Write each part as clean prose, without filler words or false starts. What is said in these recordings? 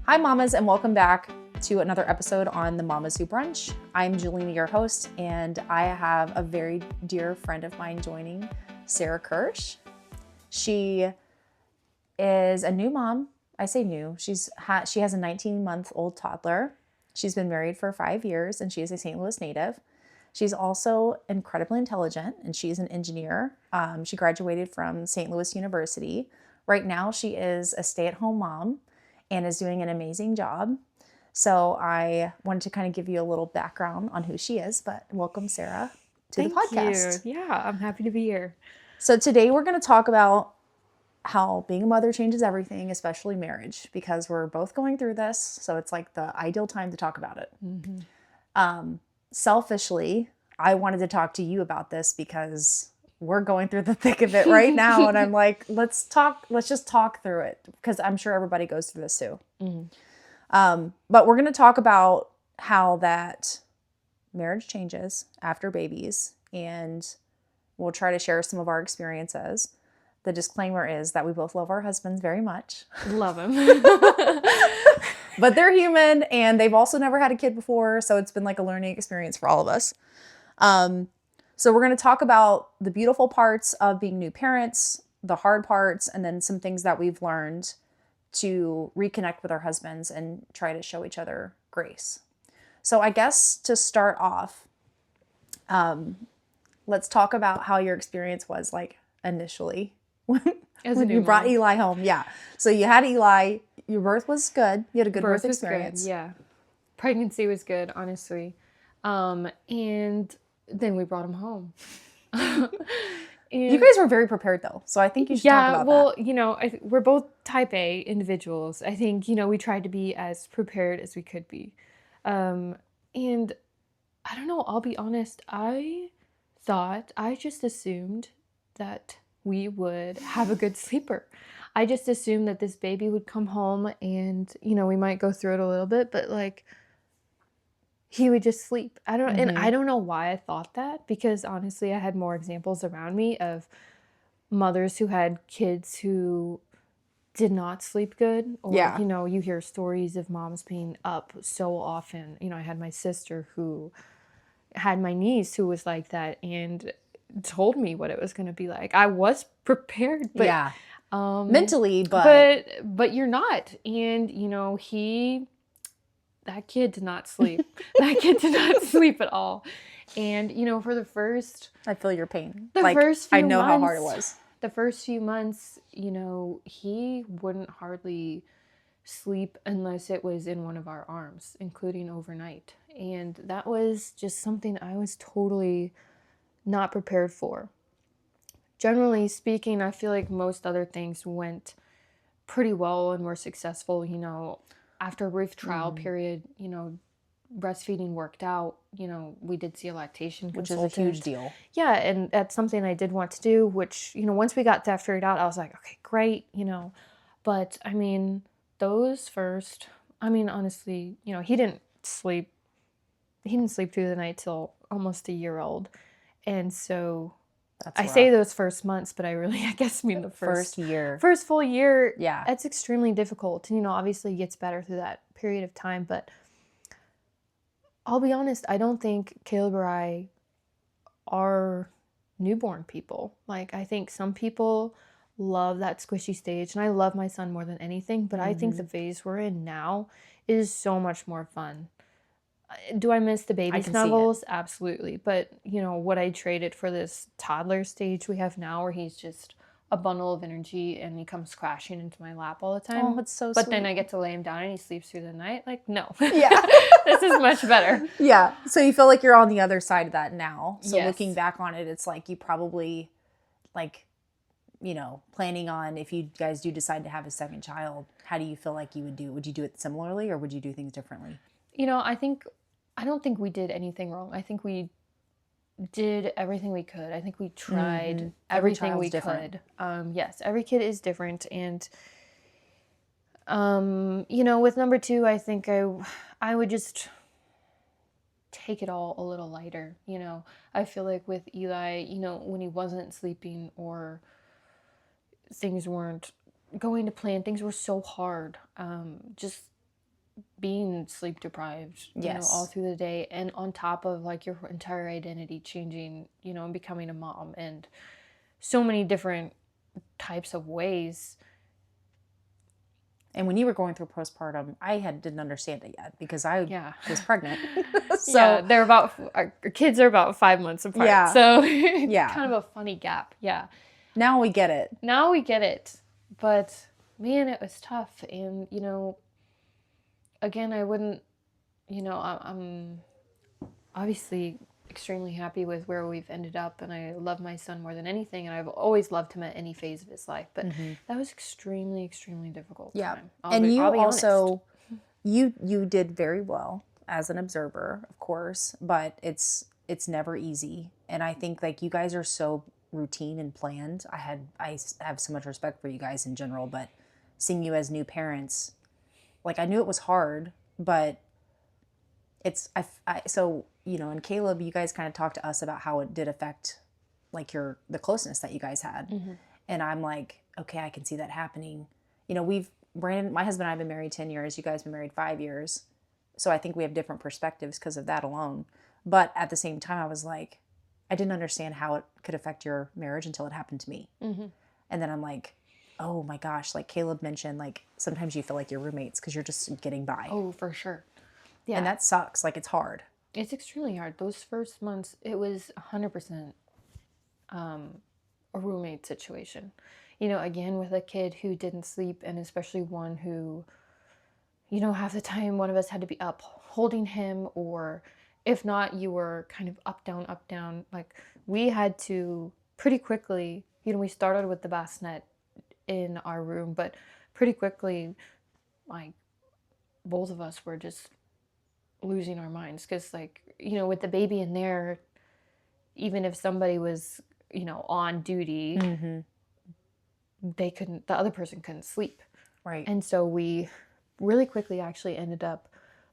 Hi, mamas, and welcome back to another episode on the Mamas Who Brunch. I'm Julina, your host, and I have a very dear friend of mine joining, Sarah Kirsch. She is a new mom. I say new. She has a 19-month-old toddler. She's been married for 5 years, and she is a St. Louis native. She's also incredibly intelligent, and she's an engineer. She graduated from St. Louis University. Right now, she is a stay-at-home mom and is doing an amazing job. So I wanted to kind of give you a little background on who she is, but welcome, Sarah, to the podcast. Thank you. Yeah, I'm happy to be here. So today we're going to talk about how being a mother changes everything, especially marriage, because we're both going through this. So it's like the ideal time to talk about it. Mm-hmm. Selfishly, I wanted to talk to you about this because we're going through the thick of it right now. And I'm like, let's just talk through it, because I'm sure everybody goes through this too. Mm-hmm. But we're going to talk about how that marriage changes after babies, and we'll try to share some of our experiences. The disclaimer is that we both love our husbands very much. Love them. But they're human, and they've also never had a kid before, so it's been like a learning experience for all of us. So we're going to talk about the beautiful parts of being new parents, the hard parts, and then some things that we've learned to reconnect with our husbands and try to show each other grace. So I guess to start off, let's talk about how your experience was like initially when you brought Eli home. Yeah. So you had Eli. Your birth was good. You had a good birth experience. Good. Yeah. Pregnancy was good, honestly. And then we brought him home. You guys were very prepared, though. So I think you should talk about that. Well, you know, we're both type A individuals. I think, you know, we tried to be as prepared as we could be. And I don't know, I'll be honest. I just assumed that we would have a good sleeper. I just assumed that this baby would come home and, you know, we might go through it a little bit, but like he would just sleep. And I don't know why I thought that, because honestly, I had more examples around me of mothers who had kids who did not sleep good. Or, you know, you hear stories of moms being up so often. You know, I had my sister who had my niece who was like that and told me what it was going to be like. I was prepared, but mentally, but you're not. And, you know, that kid did not sleep. That kid did not sleep at all. And, you know, for the first... I feel your pain. First few I know months, how hard it was. The first few months, you know, he wouldn't hardly sleep unless it was in one of our arms, including overnight. And that was just something I was totally not prepared for. Generally speaking, I feel like most other things went pretty well and were successful, you know. After a brief trial period, you know, breastfeeding worked out. You know, we did see a lactation consultant. Which is a huge deal. Yeah, and that's something I did want to do, which, you know, once we got that figured out, I was like, okay, great, you know. But, I mean, honestly, you know, he didn't sleep through the night till almost a year old. And so... I say those first months, but I guess mean the first year. First full year. Yeah. That's extremely difficult. And, you know, obviously it gets better through that period of time. But I'll be honest, I don't think Caleb or I are newborn people. Like, I think some people love that squishy stage. And I love my son more than anything. But I think the phase we're in now is so much more fun. Do I miss the baby snuggles? Absolutely. But, you know, would I trade it for this toddler stage we have now where he's just a bundle of energy and he comes crashing into my lap all the time? Oh, it's so But sweet. then I get to lay him down and he sleeps through the night? Like, no. Yeah. This is much better. Yeah. So you feel like you're on the other side of that now. So yes. Looking back on it, it's like you probably, like, you know, planning on if you guys do decide to have a second child, how do you feel like you would do it? Would you do it similarly or would you do things differently? You know, I don't think we did anything wrong. I think we did everything we could. I think we tried everything we could. Yes, every kid is different. And, you know, with number 2, I think I would just take it all a little lighter. You know, I feel like with Eli, you know, when he wasn't sleeping or things weren't going to plan, things were so hard. Just being sleep deprived, Yes. all through the day, and on top of like your entire identity changing, and becoming a mom, and so many different types of ways. And when you were going through postpartum, I didn't understand it yet because I was pregnant. So yeah, our kids are about 5 months apart. Yeah. So Yeah. kind of a funny gap. Yeah. Now we get it. But man, it was tough. And, again, I wouldn't, I'm obviously extremely happy with where we've ended up, and I love my son more than anything, and I've always loved him at any phase of his life, but that was extremely, extremely difficult time. I'll be also honest. you did very well as an observer, of course, but it's never easy. And I think like you guys are so routine and planned. I have so much respect for you guys in general, but seeing you as new parents, like I knew it was hard, but so, and Caleb, you guys kind of talked to us about how it did affect like the closeness that you guys had. And I'm like, okay, I can see that happening. Brandon, my husband and I have been married 10 years. You guys have been married 5 years. So I think we have different perspectives because of that alone. But at the same time, I was like, I didn't understand how it could affect your marriage until it happened to me. And then I'm like, oh my gosh, like Caleb mentioned, like sometimes you feel like you're roommates because you're just getting by. Oh, for sure. Yeah. And that sucks. Like it's hard. It's extremely hard. Those first months, it was 100% a roommate situation. Again, with a kid who didn't sleep, and especially one who, half the time one of us had to be up holding him, or if not, you were kind of up, down. Like we had to pretty quickly, we started with the bassinet in our room, but pretty quickly, like both of us were just losing our minds because like with the baby in there, even if somebody was on duty, the other person couldn't sleep, right? And so we really quickly actually ended up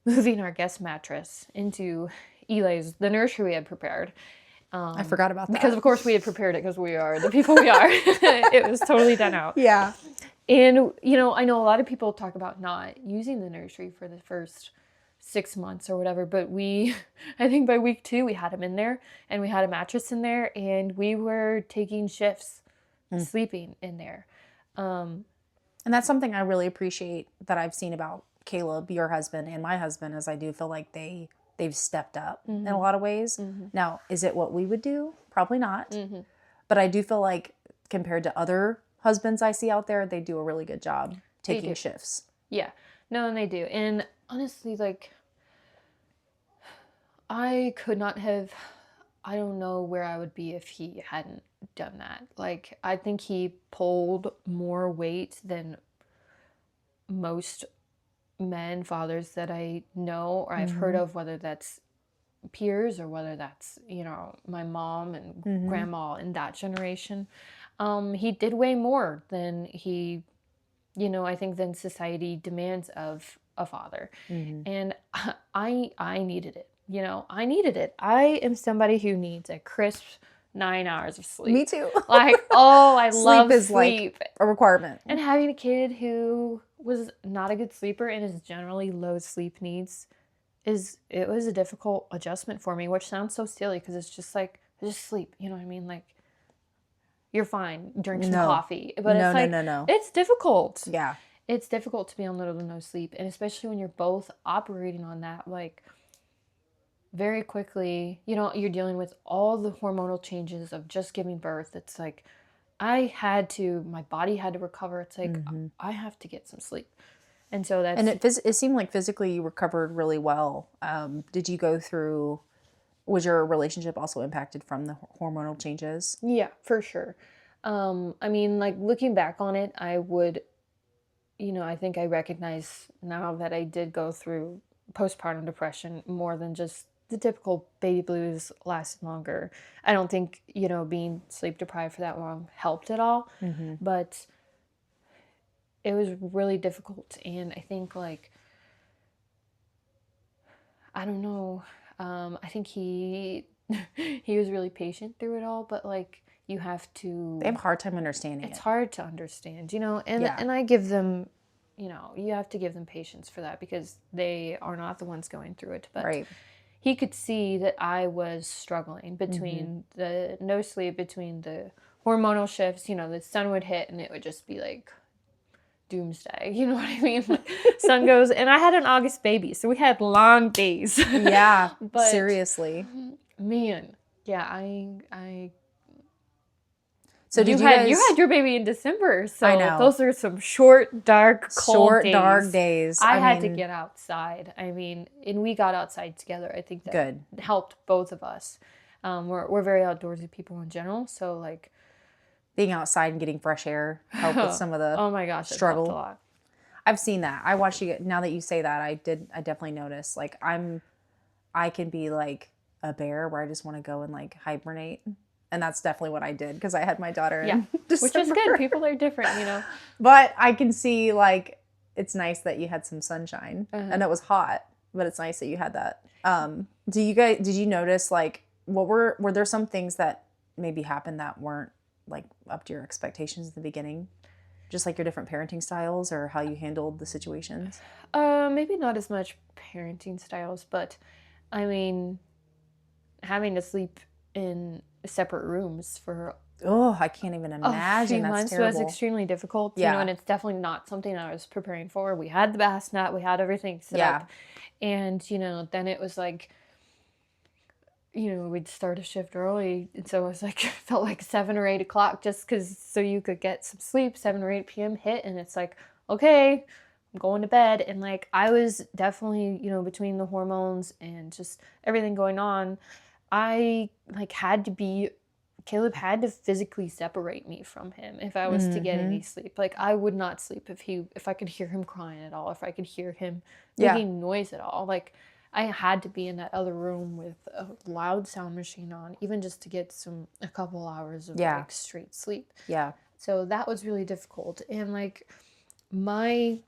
moving our guest mattress into the nursery we had prepared. I forgot about that because of course we had prepared it because we are the people we are. It was totally done out. Yeah. And I know a lot of people talk about not using the nursery for the first 6 months or whatever, but I think by week 2 we had him in there, and we had a mattress in there, and we were taking shifts sleeping in there. And that's something I really appreciate that I've seen about Caleb, your husband, and my husband, is I do feel like they've stepped up in a lot of ways. Now, is it what we would do? Probably not. But I do feel like compared to other husbands I see out there, they do a really good job taking shifts. Yeah. No, and they do. And honestly, like, I don't know where I would be if he hadn't done that. Like, I think he pulled more weight than most fathers that I know or I've heard of, whether that's peers or whether that's, my mom and grandma in that generation. He did way more than he, I think than society demands of a father. And I needed it. I needed it. I am somebody who needs a crisp 9 hours of sleep. Me too. Like, I love is sleep. Like a requirement. And having a kid who was not a good sleeper and is generally low sleep needs it was a difficult adjustment for me, which sounds so silly because it's just like, just sleep. You know what I mean? Like, you're fine. Drink some coffee. But it's like, no. It's difficult. Yeah. It's difficult to be on little to no sleep. And especially when you're both operating on that, like, very quickly, you're dealing with all the hormonal changes of just giving birth. It's like, my body had to recover. It's like, I have to get some sleep. And so that's... And it seemed like physically you recovered really well. Did you go through... Was your relationship also impacted from the hormonal changes? Yeah, for sure. I mean, like, looking back on it, I would... I think I recognize now that I did go through postpartum depression more than just the typical baby blues lasted longer. I don't think, being sleep deprived for that long helped at all. But it was really difficult. And I think, like, I don't know. I think he was really patient through it all. But, like, you have to... They have a hard time understanding it. It's hard to understand, and I give them, you have to give them patience for that because they are not the ones going through it. But Right. he could see that I was struggling between the no sleep, between the hormonal shifts. The sun would hit and it would just be like doomsday. You know what I mean? Like, sun goes, and I had an August baby, so we had long days. Yeah, But seriously. man, yeah, I. So you had your baby in December, so I know. those are some short, dark, cold days. Dark days. I had to get outside. And we got outside together. I think that helped both of us. We're very outdoorsy people in general, so like being outside and getting fresh air help with some of the oh my gosh, struggle. It helped a lot. I've seen that. I watched you. Now that you say that, I definitely noticed. Like I can be like a bear where I just want to go and like hibernate. And that's definitely what I did because I had my daughter in December. Which is good. People are different, But I can see like it's nice that you had some sunshine and it was hot, but it's nice that you had that. Did you notice like were there some things that maybe happened that weren't like up to your expectations at the beginning? Just like your different parenting styles or how you handled the situations? Maybe not as much parenting styles, but I mean, having to sleep in separate rooms for I can't even imagine. A few months was extremely difficult. And it's definitely not something I was preparing for. We had the bassinet, we had everything set up, and then it was like, we'd start a shift early, and so it was like felt like 7 or 8 o'clock just because so you could get some sleep. 7 or 8 p.m. hit, and it's like, okay, I'm going to bed. And like I was definitely between the hormones and just everything going on, I like Caleb had to physically separate me from him if I was to get any sleep. Like I would not sleep if I could hear him crying at all, if I could hear him making noise at all. Like I had to be in that other room with a loud sound machine on, even just to get a couple hours of like straight sleep. Yeah. So that was really difficult. And like my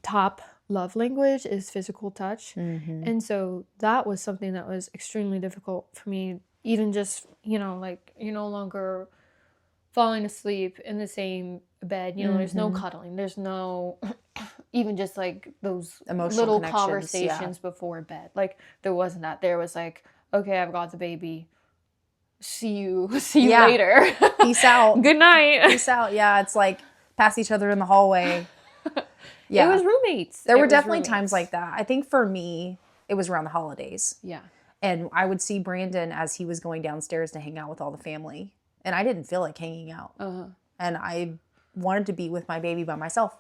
top love language is physical touch. And so that was something that was extremely difficult for me. Even just, like you're no longer falling asleep in the same bed. There's no cuddling. There's no, even just like those emotional little conversations before bed. Like there wasn't that. There was like, okay, I've got the baby. See you later. Peace out. Good night. Peace out. Yeah, it's like pass each other in the hallway. Yeah. It was roommates. There were definitely times like that. I think for me, it was around the holidays. Yeah. And I would see Brandon as he was going downstairs to hang out with all the family. And I didn't feel like hanging out. And I wanted to be with my baby by myself.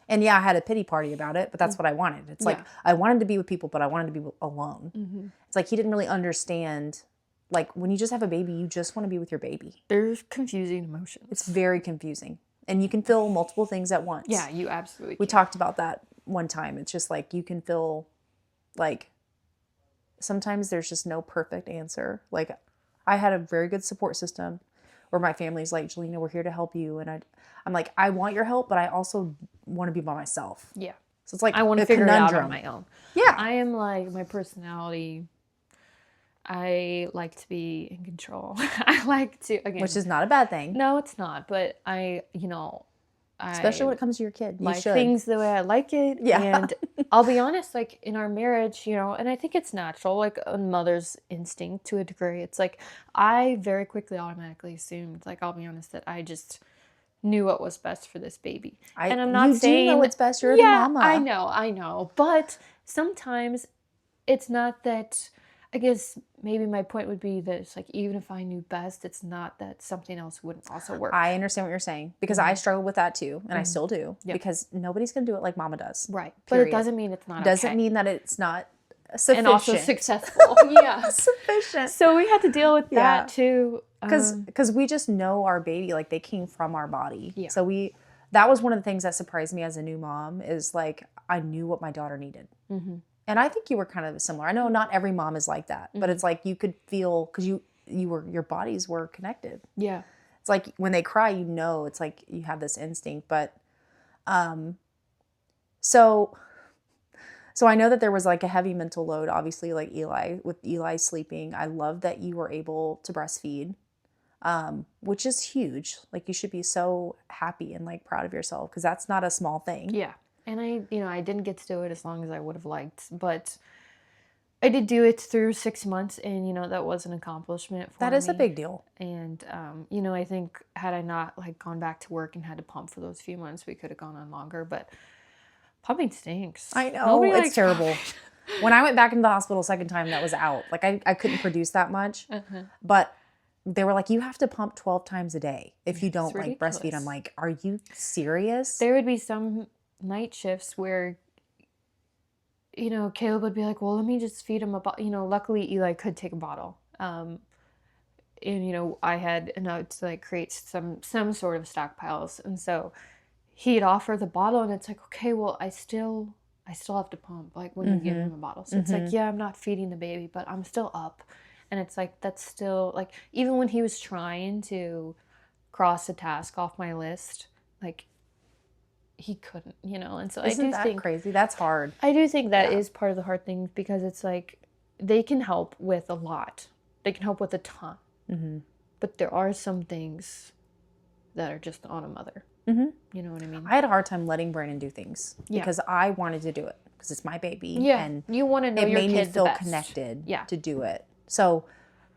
And yeah, I had a pity party about it, but that's what I wanted. It's like I wanted to be with people, but I wanted to be alone. It's like he didn't really understand. Like when you just have a baby, you just want to be with your baby. There's confusing emotions. It's very confusing. And you can feel multiple things at once. Yeah, you absolutely can. We talked about that one time. It's just like you can feel like sometimes there's just no perfect answer. Like I had a very good support system where my family's like, Jelena, we're here to help you. And I'm like, I want your help, but I also want to be by myself. Yeah. So it's like I want to figure it out on my own. Yeah. I am like, my personality, I like to be in control. I like to, again. Which is not a bad thing. No, it's not. But especially when it comes to your kid. You should. Things the way I like it. Yeah. And I'll be honest, like in our marriage, and I think it's natural, like a mother's instinct to a degree. It's like I very quickly automatically assumed, like I'll be honest, that I just knew what was best for this baby. And I'm not saying you do know what's best. You're the mama. I know. But sometimes it's not that. I guess maybe my point would be that it's like even if I knew best, it's not that something else wouldn't also work. I understand what you're saying because I struggle with that too, and I still do because nobody's going to do it like mama does. Right. Period. But it doesn't mean it's not Doesn't mean that it's not sufficient. And also successful. Yeah. Sufficient. So we had to deal with that too. Because we just know our baby, like they came from our body. Yeah. So that was one of the things that surprised me as a new mom is like I knew what my daughter needed. And I think you were kind of similar. I know not every mom is like that, but it's like you could feel because your bodies were connected. Yeah. It's like when they cry, it's like you have this instinct. But so I know that there was like a heavy mental load, obviously, like with Eli sleeping. I love that you were able to breastfeed. which is huge. Like, you should be so happy and like proud of yourself, because that's not a small thing. Yeah. And I didn't get to do it as long as I would have liked, but I did do it through 6 months, and that was an accomplishment for me. That is a big deal. And I think had I not like gone back to work and had to pump for those few months, we could have gone on longer. But pumping stinks. I know. Nobody It's likes terrible. pumping. When I went back into the hospital second time, that was out. Like, I couldn't produce that much. But they were like, you have to pump 12 times a day if you don't like breastfeed. I'm like, are you serious? There would be some night shifts where Caleb would be like, well, let me just feed him a bottle. Luckily Eli could take a bottle. And I had enough to like create some sort of stockpiles. And so he'd offer the bottle, and it's like, okay, well, I still have to pump, like, when you give him a bottle. So it's like, yeah, I'm not feeding the baby, but I'm still up. And it's like, that's still like, even when he was trying to cross a task off my list, like, he couldn't, and so Isn't that crazy? That's hard. I do think that is part of the hard thing, because it's like, they can help with a lot. They can help with a ton. But there are some things that are just on a mother. You know what I mean? I had a hard time letting Brandon do things because I wanted to do it because it's my baby. Yeah, and you want to know your kid the best. It made me feel connected to do it. So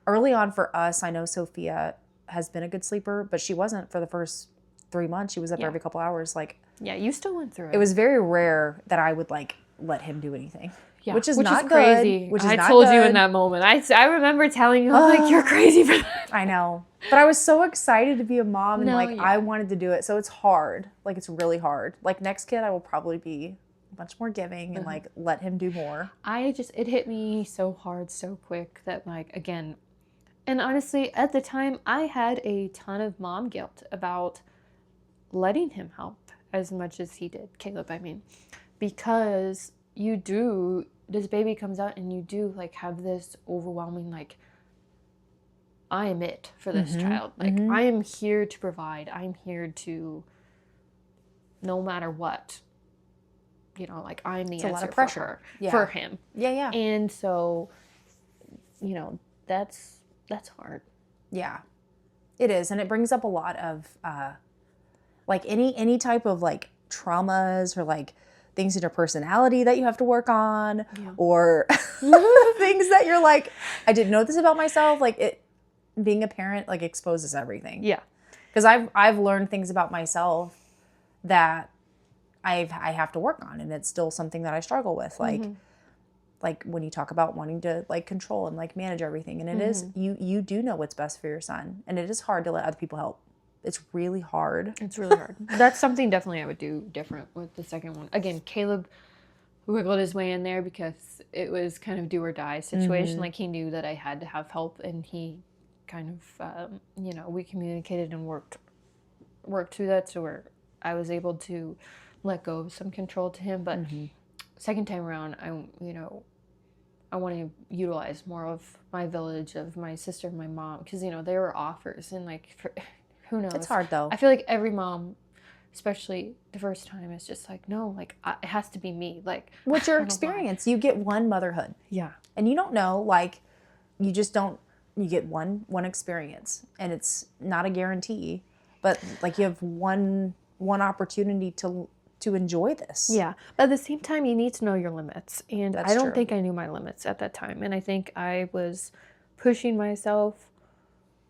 early on for us, I know Sophia has been a good sleeper, but she wasn't for the first 3 months. She was up every couple hours. Like, yeah, you still went through it. It was very rare that I would like let him do anything. Yeah, which is not crazy. Which is I not told good. You in that moment. I remember telling you, I was like, you're crazy for that. I know. But I was so excited to be a mom, and I wanted to do it. So it's hard. Like, it's really hard. Like, next kid, I will probably be much more giving and like let him do more. It hit me so hard, so quick that, like, again, and honestly, at the time, I had a ton of mom guilt about letting him help as much as he did, Caleb, I mean, because this baby comes out and you do like have this overwhelming, like, I am it for this child. Like, I am here to provide. I'm here to, no matter what, like, I'm the answer a lot of pressure for him. Yeah. And so, that's hard. Yeah, it is. And it brings up a lot of, like, any type of like traumas or like things in your personality that you have to work on, or things that you're like, I didn't know this about myself. Like, being a parent like exposes everything. Yeah. Because I've learned things about myself that I have to work on, and it's still something that I struggle with. Like when you talk about wanting to like control and like manage everything, and it is, you do know what's best for your son, and it is hard to let other people help. It's really hard. It's really hard. That's something definitely I would do different with the second one. Again, Caleb wiggled his way in there because it was kind of do or die situation. Like, he knew that I had to have help, and he kind of, we communicated and worked through that, so where I was able to let go of some control to him. But second time around, I want to utilize more of my village, of my sister and my mom, because, there were offers, and like, who knows? It's hard though. I feel like every mom, especially the first time, is just like, no, like, it has to be me. Like, what's your experience? You get one motherhood. Yeah. And you don't know, like, you just don't, you get one experience, and it's not a guarantee, but like, you have one opportunity to enjoy this. Yeah. But at the same time, you need to know your limits. And I don't true. think I knew my limits at that time. And I think I was pushing myself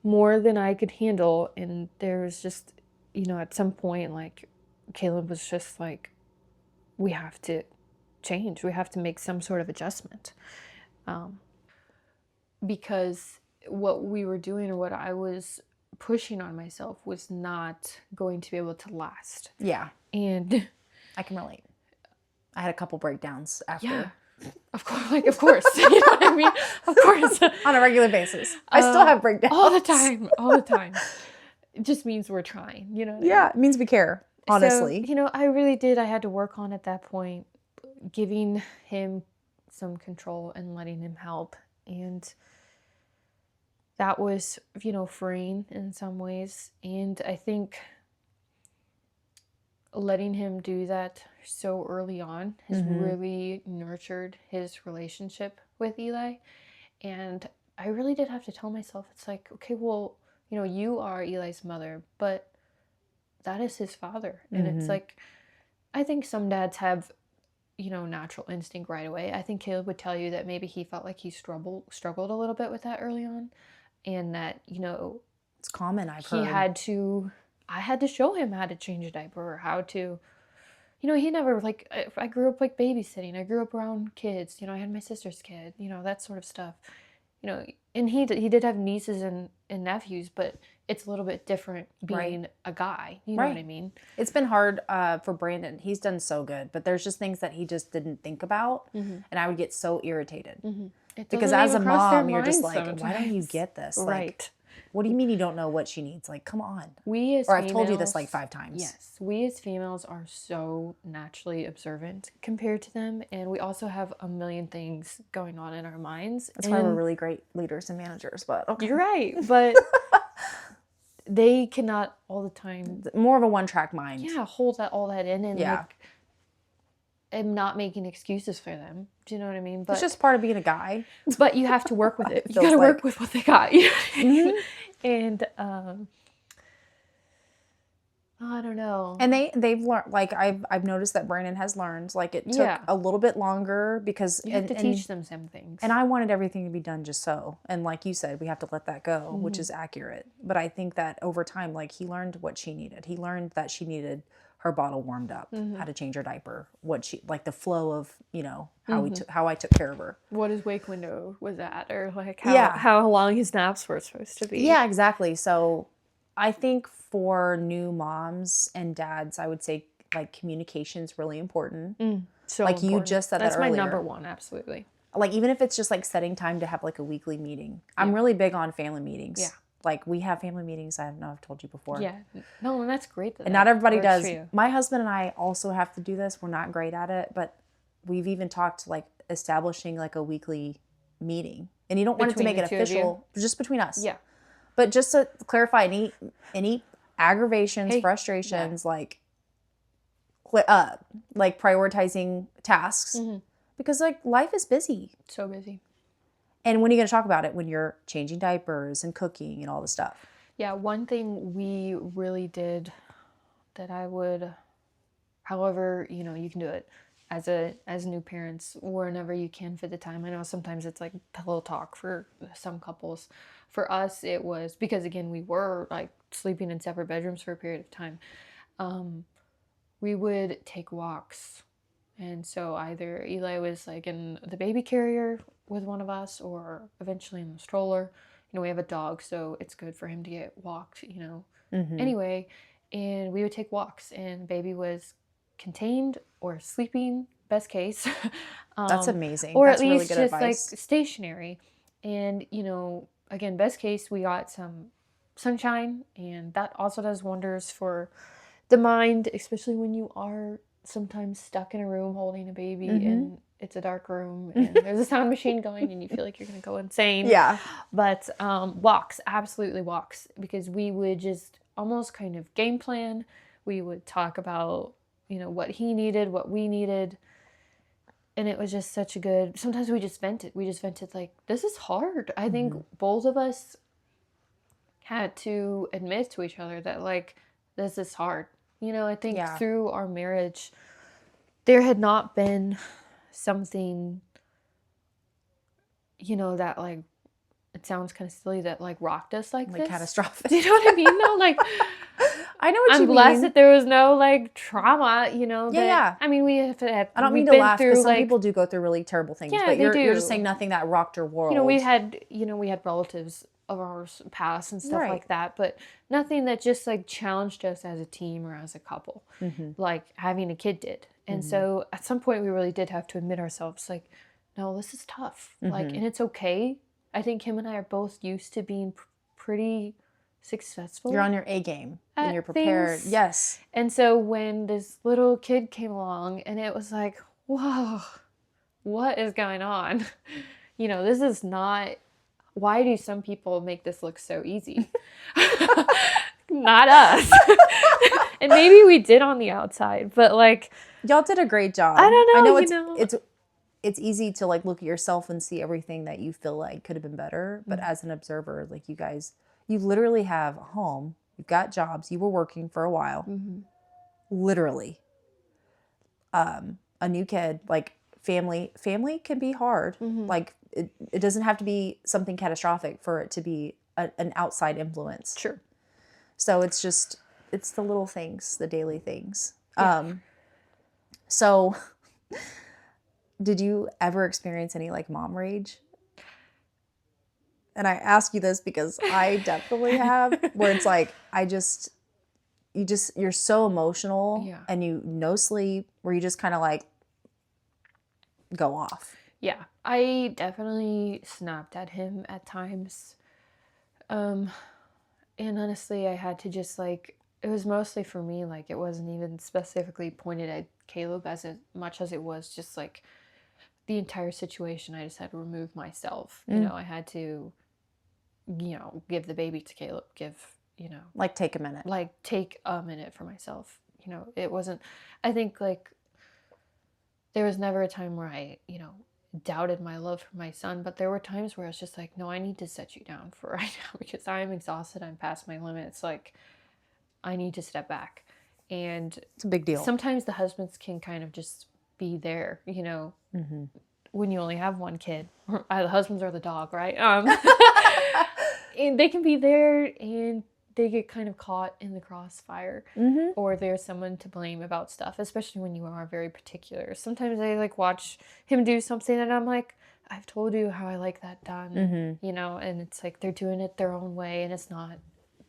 more than I could handle. And there was just, at some point, like, Caleb was just like, we have to change. We have to make some sort of adjustment. Because what we were doing, or what I was pushing on myself, was not going to be able to last. Yeah. And I can relate. I had a couple breakdowns after. Yeah. Of course. You know what I mean? Of course. On a regular basis. I still have breakdowns. All the time. It just means we're trying, you know what I mean? It means we care, honestly. So, I really did. I had to work on, at that point, giving him some control and letting him help. And that was, freeing in some ways. And I think letting him do that so early on has really nurtured his relationship with Eli. And I really did have to tell myself, it's like, okay, well, you know, you are Eli's mother, but that is his father. And it's like, I think some dads have, you know, natural instinct right away. I think Caleb would tell you that maybe he felt like he struggled a little bit with that early on, and that, you know, It's common, I've he heard. I had to show him how to change a diaper, or how to, you know, he never, like, I grew up like babysitting. I grew up around kids, you know, I had my sister's kid, you know, that sort of stuff, you know, and he did have nieces and nephews, but it's a little bit different being a guy, you know what I mean? It's been hard for Brandon. He's done so good, but there's just things that he just didn't think about, and I would get so irritated. Because as a mom, you're just like, why don't you get this? Right. Like, what do you mean you don't know what she needs? Like, come on. We as Or females, I've told you this like 5 times. Yes. We as females are so naturally observant compared to them. And we also have a million things going on in our minds. That's why we're really great leaders and managers. But okay. You're right. But they cannot all the time. More of a one-track mind. Yeah, hold all that in, and like, I'm not making excuses for them. Do you know what I mean? But it's just part of being a guy. But you have to work with it. You got to work with what they got. You know? And I don't know. And they've learned. Like I've noticed that Brandon has learned. Like it took a little bit longer because you have to teach them some things. And I wanted everything to be done just so. And like you said, we have to let that go, which is accurate. But I think that over time, like he learned what she needed. He learned that she needed her bottle warmed up, how to change her diaper, what she, like the flow of, you know, how I took care of her. What his wake window was at, or like how long his naps were supposed to be. Yeah, exactly. So I think for new moms and dads, I would say like communication is really important. So like important. You just said That's that earlier. my number one, absolutely. Like even if it's just like setting time to have like a weekly meeting. I'm really big on family meetings. Yeah. Like we have family meetings. I know I've told you before. Yeah. No, and that's great. And not everybody does. My husband and I also have to do this. We're not great at it, but we've even talked like establishing like a weekly meeting. And you don't want it to make it official, just between us. Yeah. But just to clarify any aggravations, frustrations, like prioritizing tasks, because like life is busy. So busy. And when are you going to talk about it? When you're changing diapers and cooking and all the stuff. Yeah, one thing we really did that I would, however, you know, you can do it as new parents whenever you can fit the time. I know sometimes it's like pillow talk for some couples. For us, it was because, again, we were like sleeping in separate bedrooms for a period of time. We would take walks. And so either Eli was like in the baby carrier with one of us, or eventually in the stroller. You know, we have a dog, so it's good for him to get walked, you know. Anyway, and we would take walks, and baby was contained or sleeping, best case. That's amazing. Or That's at least really good just advice. like stationary. And, you know, again, best case, we got some sunshine, and that also does wonders for the mind, especially when you are sometimes stuck in a room holding a baby and it's a dark room and there's a sound machine going and you feel like you're going to go insane. Yeah. But walks, absolutely walks, because we would just almost kind of game plan. We would talk about, you know, what he needed, what we needed. And it was just such a good, sometimes we just vented. We just vented like, this is hard. I think both of us had to admit to each other that like, this is hard. You know, I think through our marriage, there had not been something, you know, that like, it sounds kind of silly, that like rocked us like this. Catastrophic. Do you know what I mean? No, like, I know what you mean. I'm blessed that there was no like trauma, you know. Yeah. I mean, we have to have. I don't mean to laugh because some people do go through really terrible things. Yeah, but you're just saying nothing that rocked your world. You know, we had relatives of ours pass and stuff like that, but nothing that just like challenged us as a team or as a couple, like having a kid did. And so at some point we really did have to admit ourselves, like, no, this is tough. Like, and it's okay. I think him and I are both used to being pretty successful. You're on your A game and you're prepared. Things. Yes. And so when this little kid came along and it was like, whoa, what is going on? You know, this is not, why do some people make this look so easy? Not us. And maybe we did on the outside, but like, y'all did a great job. I don't know. I know it's easy to like look at yourself and see everything that you feel like could have been better. But as an observer, like you guys You literally have a home. You've got jobs. You were working for a while. Literally. A new kid, like family can be hard. Like it doesn't have to be something catastrophic for it to be an outside influence. Sure. So it's the little things, the daily things. Yeah. So did you ever experience any like mom rage? And I ask you this because I definitely have, where it's like, you're so emotional and you no sleep, where you just kind of like go off. Yeah, I definitely snapped at him at times. And honestly, I had to just like, it was mostly for me, like it wasn't even specifically pointed at Caleb as much as it was just like the entire situation. I just had to remove myself. You know, I had to, give the baby to Caleb, Like take a minute. Like take a minute for myself. It wasn't, I think like there was never a time where I, doubted my love for my son, but there were times where I was just like, no, I need to set you down for right now because I'm exhausted. I'm past my limits. Like, I need to step back. And it's a big deal. Sometimes the husbands can kind of just be there, when you only have one kid. The husbands are the dog, right? And they can be there and they get kind of caught in the crossfire, or there's someone to blame about stuff, especially when you are very particular. Sometimes I like watch him do something and I'm like, I've told you how I like that done, and it's like they're doing it their own way and it's not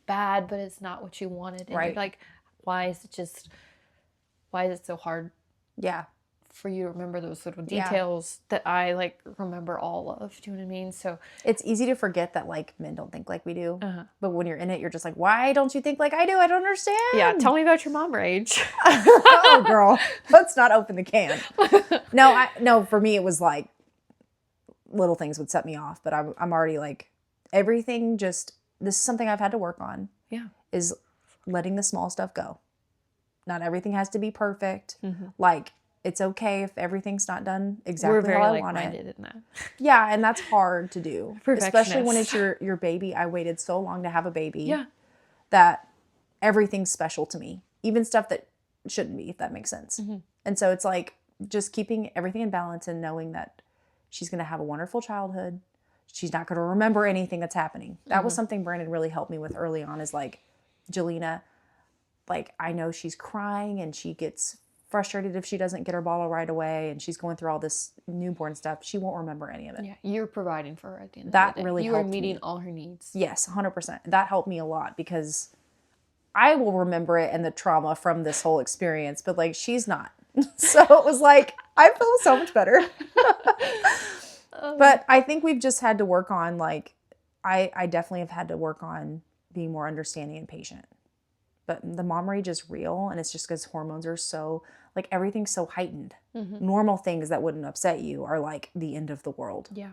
bad, but it's not what you wanted. And right. You're like, why is it so hard? Yeah. For you to remember those little details that I like remember all of. Do you know what I mean? So it's easy to forget that like men don't think like we do. But when you're in it, you're just like, why don't you think like I do? I don't understand. Yeah, tell me about your mom rage. Oh, girl, let's not open the can. No, for me it was like little things would set me off, but I'm already like everything. Just this is something I've had to work on. Yeah, is letting the small stuff go. Not everything has to be perfect. Like. It's okay if everything's not done exactly how I want it. We're very like-minded in that. Yeah, and that's hard to do. Especially when it's your baby. I waited so long to have a baby. Yeah. That everything's special to me. Even stuff that shouldn't be, if that makes sense. And so it's like just keeping everything in balance and knowing that she's going to have a wonderful childhood. She's not going to remember anything that's happening. That was something Brandon really helped me with early on, is like, Jelena, like I know she's crying and she gets frustrated if she doesn't get her bottle right away and she's going through all this newborn stuff. She won't remember any of it. Yeah, you're providing for her at the end of the day. That really you helped are meeting me. All her needs. Yes, 100%. That helped me a lot because I will remember it and the trauma from this whole experience, but like she's not. So it was like, I feel so much better. But I think we've just had to work on like, I definitely have had to work on being more understanding and patient. But the mom rage is real, and it's just because hormones are so, like, everything's so heightened. Normal things that wouldn't upset you are like the end of the world. Yeah.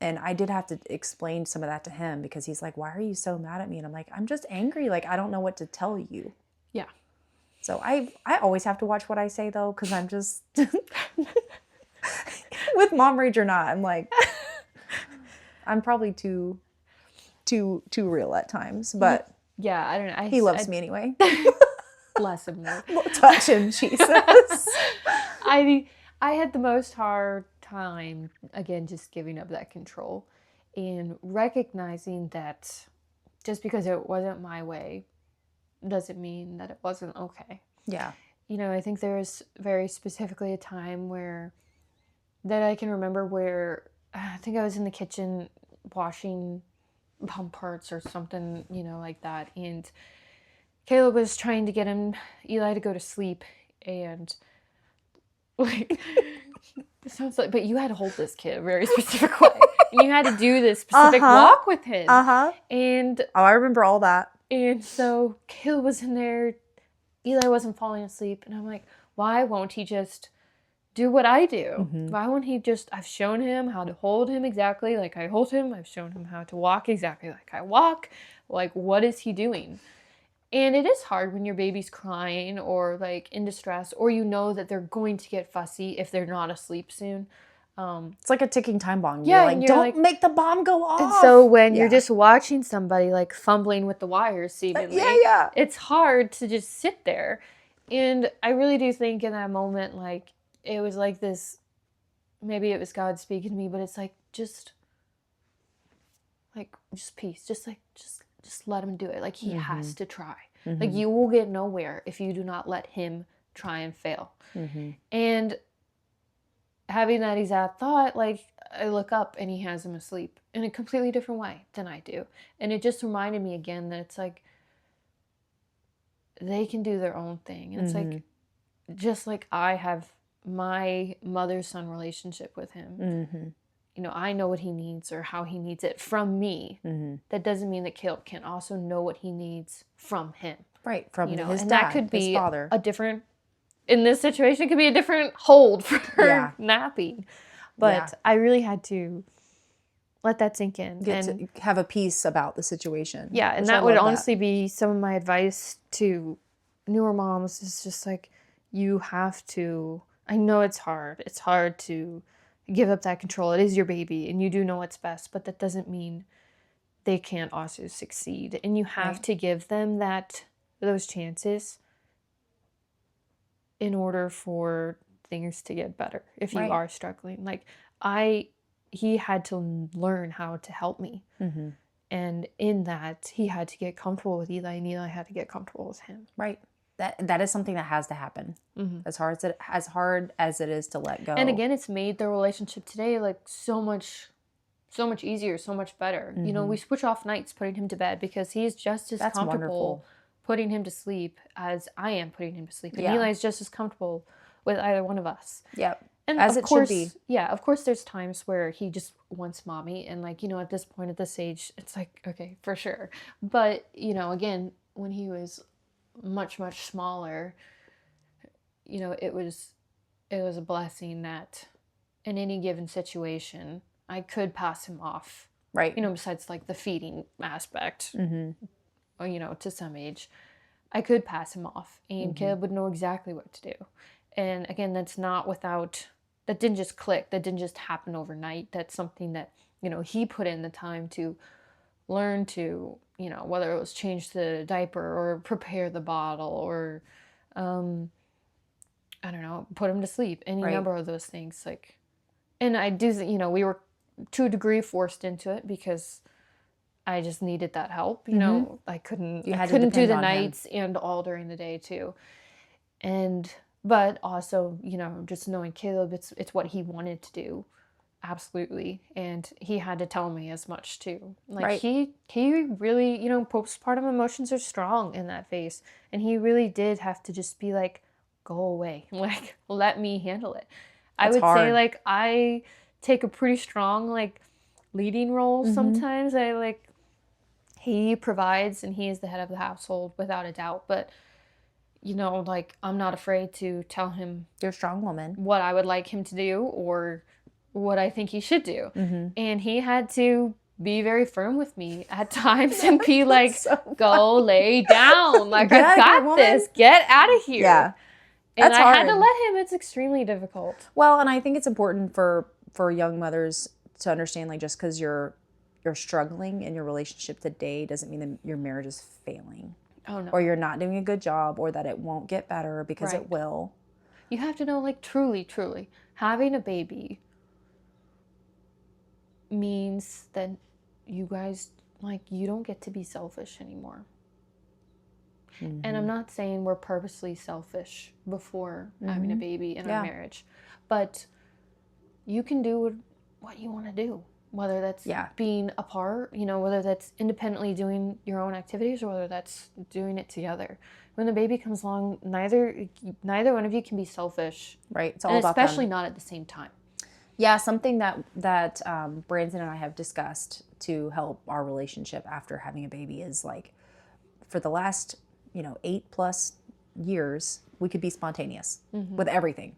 And I did have to explain some of that to him because he's like, why are you so mad at me? And I'm like, I'm just angry. Like, I don't know what to tell you. Yeah. So I always have to watch what I say, though, because I'm just, with mom rage or not, I'm like, I'm probably too real at times, but. Yeah, I don't know. He loves me anyway. Bless him, Lord. Touch him, Jesus. I had the most hard time, again, just giving up that control and recognizing that just because it wasn't my way doesn't mean that it wasn't okay. Yeah. I think there was very specifically a time that I can remember where I think I was in the kitchen washing pump parts or something, like that. And Caleb was trying to get Eli to go to sleep. And like, it sounds like, but you had to hold this kid a very specific way. And you had to do this specific walk with him. And I remember all that. And so Caleb was in there. Eli wasn't falling asleep. And I'm like, why won't he just do what I do? Why won't he just, I've shown him how to hold him exactly like I hold him. I've shown him how to walk exactly like I walk. Like, what is he doing? And it is hard when your baby's crying or like in distress, or that they're going to get fussy if they're not asleep soon. It's like a ticking time bomb. Yeah, You're like, and you're don't like- make the bomb go off. And so when you're Yeah. just watching somebody like fumbling with the wires seemingly, yeah. it's hard to just sit there. And I really do think in that moment, like, it was like this, maybe it was God speaking to me, but it's like, just peace. Just let him do it. Like, he has to try. Like, you will get nowhere if you do not let him try and fail. And having that exact thought, like, I look up and he has him asleep in a completely different way than I do. And it just reminded me again that it's like, they can do their own thing. And it's like, just like I have my mother-son relationship with him. You know, I know what he needs or how he needs it from me. That doesn't mean that Caleb can't also know what he needs from him. Right, from you know, his and dad, that could be his father. a different, in this situation, it could be a different hold for napping. But I really had to let that sink in. Get to have a peace about the situation. Yeah, and that would honestly be some of my advice to newer moms, is just like, you have to, I know it's hard. It's hard to give up that control. It is your baby and you do know what's best, but that doesn't mean they can't also succeed. And you have to give them those chances in order for things to get better if you are struggling. Like, he had to learn how to help me. And in that, he had to get comfortable with Eli, and Eli had to get comfortable with him. Right. That is something that has to happen. As hard as it is to let go. And again, it's made their relationship today like so much easier, so much better. You know, we switch off nights putting him to bed because he's just as comfortable wonderful. Putting him to sleep as I am putting him to sleep. And Eli's just as comfortable with either one of us. Yep. And as of it course, should be. Yeah, of course there's times where he just wants mommy, and like, you know, at this point, at this age, it's like, okay, for sure. But, you know, again, when he was much, much smaller, you know, it was a blessing that in any given situation, I could pass him off. Right. You know, besides like the feeding aspect, or, you know, to some age, I could pass him off and Caleb would know exactly what to do. And again, that didn't just click. That didn't just happen overnight. That's something that, you know, he put in the time to learn to, you know, whether it was change the diaper or prepare the bottle or, I don't know, put him to sleep. Any number of those things. Like, and I do, you know, we were to a degree forced into it because I just needed that help. You know, I couldn't do the nights and all during the day too. But also, you know, just knowing Caleb, it's what he wanted to do. Absolutely. And he had to tell me as much too. Like he really, you know, postpartum emotions are strong in that phase. And he really did have to just be like, go away. Like, let me handle it. I would say like I take a pretty strong like leading role sometimes. He provides and he is the head of the household without a doubt. But you know, like, I'm not afraid to tell him you're a strong woman, what I would like him to do or what I think he should do. And he had to be very firm with me at times and be like, go lay down. Like, I've got this. Get out of here. Yeah. And I had to let him. It's extremely difficult. Well, and I think it's important for young mothers to understand, like, just because you're struggling in your relationship today doesn't mean that your marriage is failing. Oh, no. Or you're not doing a good job, or that it won't get better, because it will. You have to know, like, truly, having a baby means that you guys, like, you don't get to be selfish anymore. And I'm not saying we're purposely selfish before having a baby in our marriage, but you can do what you want to do. Whether that's being apart, you know, whether that's independently doing your own activities or whether that's doing it together. When the baby comes along, neither one of you can be selfish. Right. It's all about them. Especially not at the same time. Yeah, something that Brandon and I have discussed to help our relationship after having a baby is, like, for the last, you know, 8+ years, we could be spontaneous with everything.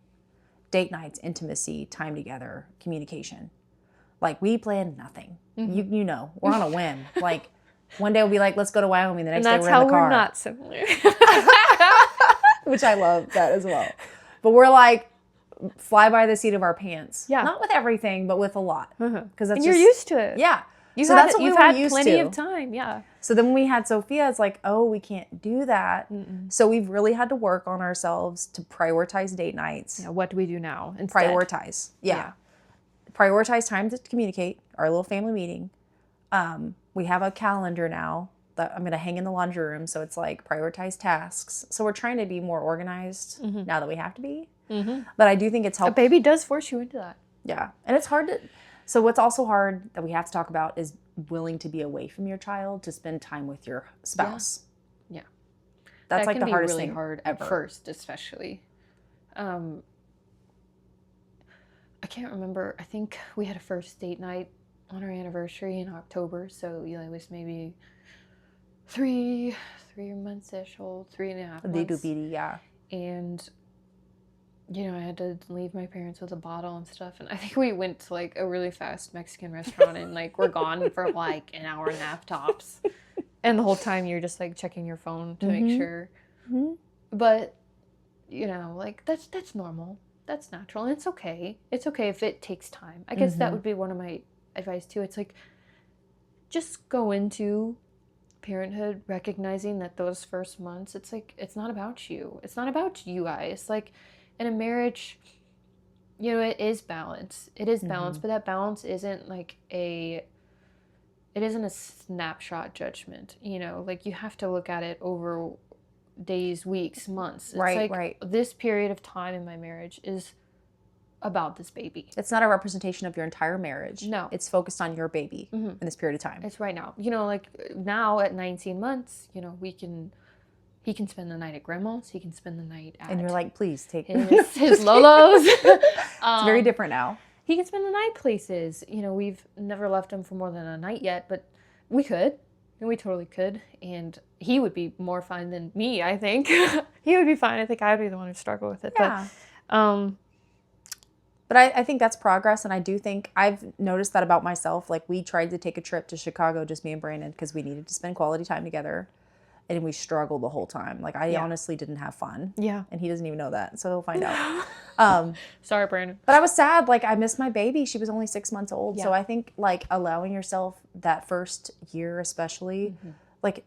Date nights, intimacy, time together, communication. Like, we planned nothing. You know, we're on a whim. Like, one day we'll be like, let's go to Wyoming. The next day we're in the car. And that's how we're not similar. Which I love that as well. But we're like, fly by the seat of our pants. Yeah. Not with everything, but with a lot. Because And you're used to it. Yeah. You've So had, that's what we you've were had used plenty to. of time. Yeah. So then when we had Sophia, it's like, oh, we can't do that. So we've really had to work on ourselves to prioritize date nights. Yeah. What do we do now instead? Prioritize. Yeah. Prioritize time to communicate, our little family meeting. We have a calendar now that I'm going to hang in the laundry room. So it's like prioritize tasks. So we're trying to be more organized now that we have to be. But I do think it's A helped. baby does force you into that. Yeah. And it's hard to. So what's also hard that we have to talk about is willing to be away from your child to spend time with your spouse. Yeah. That's that like can the be hardest really thing hard ever. at first, especially. I can't remember. I think we had a first date night on our anniversary in October. So Eli was maybe 3 months-ish old, 3.5 months. Little bitty, yeah. And you know, I had to leave my parents with a bottle and stuff. And I think we went to like a really fast Mexican restaurant and like we're gone for like an hour and a half tops. And the whole time you're just like checking your phone to make sure. But, you know, like that's normal. That's natural. And it's okay. It's okay if it takes time. I guess that would be one of my advice too. It's like, just go into parenthood recognizing that those first months, it's like, it's not about you. It's not about you guys. Like, in a marriage, you know, it is balance. It is balance, but that balance isn't like it isn't a snapshot judgment, you know, like you have to look at it over days, weeks, months. It's like this period of time in my marriage is about this baby. It's not a representation of your entire marriage. No. It's focused on your baby in this period of time. It's right now. You know, like now at 19 months, you know, he can spend the night at grandma's. He can spend the night at... And you're like, please take... his Lolo's. It's very different now. He can spend the night places. You know, we've never left him for more than a night yet, but we could. And we totally could. And he would be more fine than me, I think. He would be fine. I think I would be the one who struggle with it. Yeah. But I think that's progress. And I do think I've noticed that about myself. Like, we tried to take a trip to Chicago, just me and Brandon, because we needed to spend quality time together. And we struggled the whole time. Like, I honestly didn't have fun. Yeah. And he doesn't even know that, so he'll find out. Sorry, Brandon. But I was sad. Like, I missed my baby. She was only 6 months old. Yeah. So I think, like, allowing yourself that first year especially, like,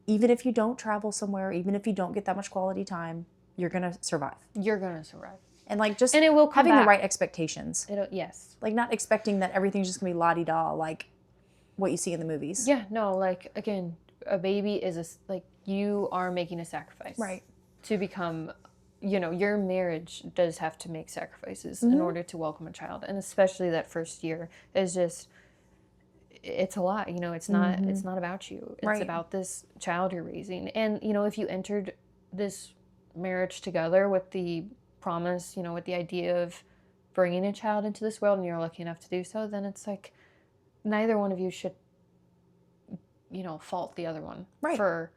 even if you don't travel somewhere, even if you don't get that much quality time, you're going to survive. You're going to survive. And, like, just and it will come having back. the right expectations. Yes. Like, not expecting that everything's just going to be la-di-da, like what you see in the movies. Yeah, no, like, again, a baby is like, you are making a sacrifice. Right. To become, you know, your marriage does have to make sacrifices in order to welcome a child. And especially that first year is just, it's a lot, you know, it's not about you. It's about this child you're raising. And, you know, if you entered this marriage together with the promise, you know, with the idea of bringing a child into this world and you're lucky enough to do so, then it's like neither one of you should, you know, fault the other one for...